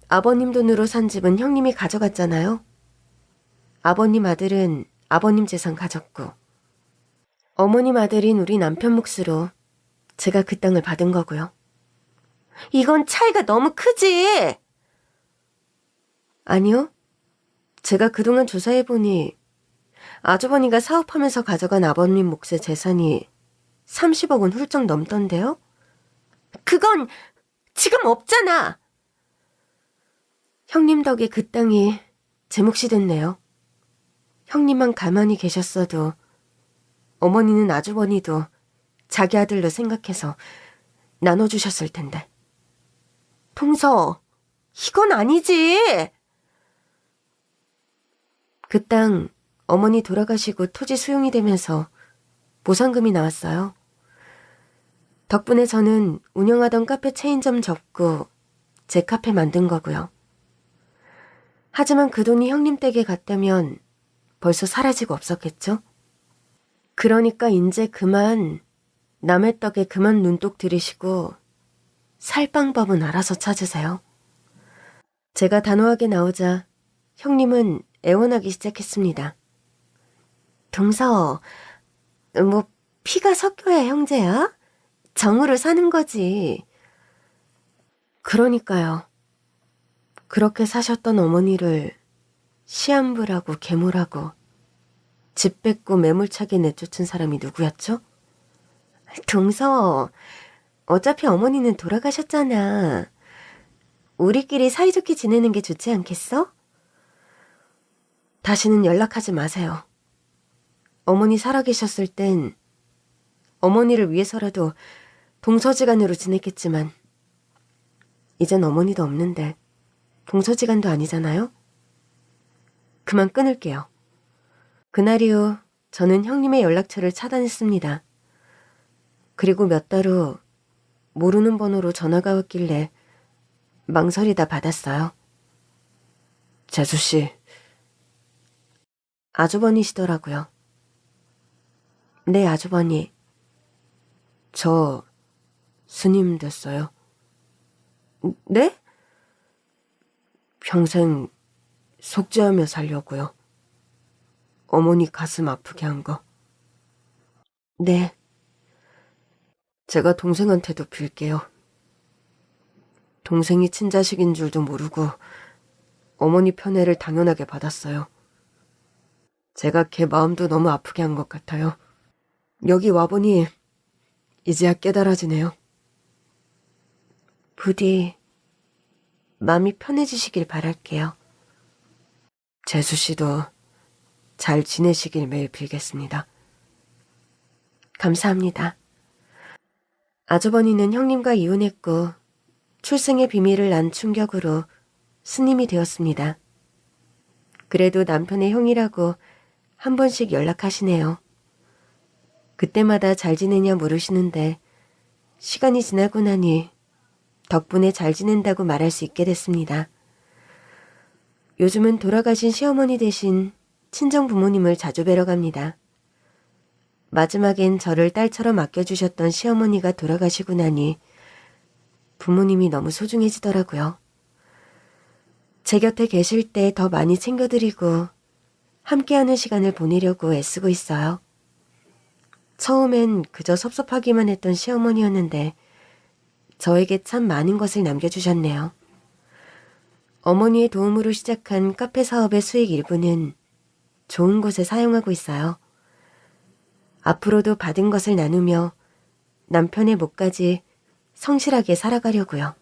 아버님 돈으로 산 집은 형님이 가져갔잖아요. 아버님 아들은 아버님 재산 가졌고 어머님 아들인 우리 남편 몫으로 제가 그 땅을 받은 거고요. 이건 차이가 너무 크지? 아니요. 제가 그동안 조사해보니 아주버니가 사업하면서 가져간 아버님 몫의 재산이 30억은 훌쩍 넘던데요? 그건 지금 없잖아. 형님 덕에 그 땅이 제 몫이 됐네요. 형님만 가만히 계셨어도 어머니는 아주버니도 자기 아들로 생각해서 나눠주셨을 텐데. 동서, 이건 아니지. 그 땅 어머니 돌아가시고 토지 수용이 되면서 보상금이 나왔어요. 덕분에 저는 운영하던 카페 체인점 접고 제 카페 만든 거고요. 하지만 그 돈이 형님 댁에 갔다면 벌써 사라지고 없었겠죠? 그러니까 이제 그만 남의 떡에 그만 눈독 들이시고 살 방법은 알아서 찾으세요. 제가 단호하게 나오자 형님은 애원하기 시작했습니다. 동서, 뭐 피가 섞여야 형제야? 정으로 사는 거지. 그러니까요. 그렇게 사셨던 어머니를 시한부라고 계모라고 집 뺏고 매몰차게 내쫓은 사람이 누구였죠? 동서, 어차피 어머니는 돌아가셨잖아. 우리끼리 사이좋게 지내는 게 좋지 않겠어? 다시는 연락하지 마세요. 어머니 살아계셨을 땐 어머니를 위해서라도 동서지간으로 지냈겠지만 이젠 어머니도 없는데 동서지간도 아니잖아요? 그만 끊을게요. 그날 이후 저는 형님의 연락처를 차단했습니다. 그리고 몇 달 후 모르는 번호로 전화가 왔길래 망설이다 받았어요. 재수 씨. 아주버니시더라고요. 네, 아주버니. 저 스님 됐어요. 네? 평생 속죄하며 살려고요. 어머니 가슴 아프게 한 거. 네. 제가 동생한테도 빌게요. 동생이 친자식인 줄도 모르고 어머니 편애를 당연하게 받았어요. 제가 걔 마음도 너무 아프게 한 것 같아요. 여기 와보니 이제야 깨달아지네요. 부디 마음이 편해지시길 바랄게요. 재수 씨도 잘 지내시길 매일 빌겠습니다. 감사합니다. 아주버니는 형님과 이혼했고 출생의 비밀을 난 충격으로 스님이 되었습니다. 그래도 남편의 형이라고 한 번씩 연락하시네요. 그때마다 잘 지내냐 물으시는데 시간이 지나고 나니 덕분에 잘 지낸다고 말할 수 있게 됐습니다. 요즘은 돌아가신 시어머니 대신 친정 부모님을 자주 뵈러 갑니다. 마지막엔 저를 딸처럼 아껴주셨던 시어머니가 돌아가시고 나니 부모님이 너무 소중해지더라고요. 제 곁에 계실 때 더 많이 챙겨드리고 함께하는 시간을 보내려고 애쓰고 있어요. 처음엔 그저 섭섭하기만 했던 시어머니였는데 저에게 참 많은 것을 남겨주셨네요. 어머니의 도움으로 시작한 카페 사업의 수익 일부는 좋은 곳에 사용하고 있어요. 앞으로도 받은 것을 나누며 남편의 몫까지 성실하게 살아가려고요.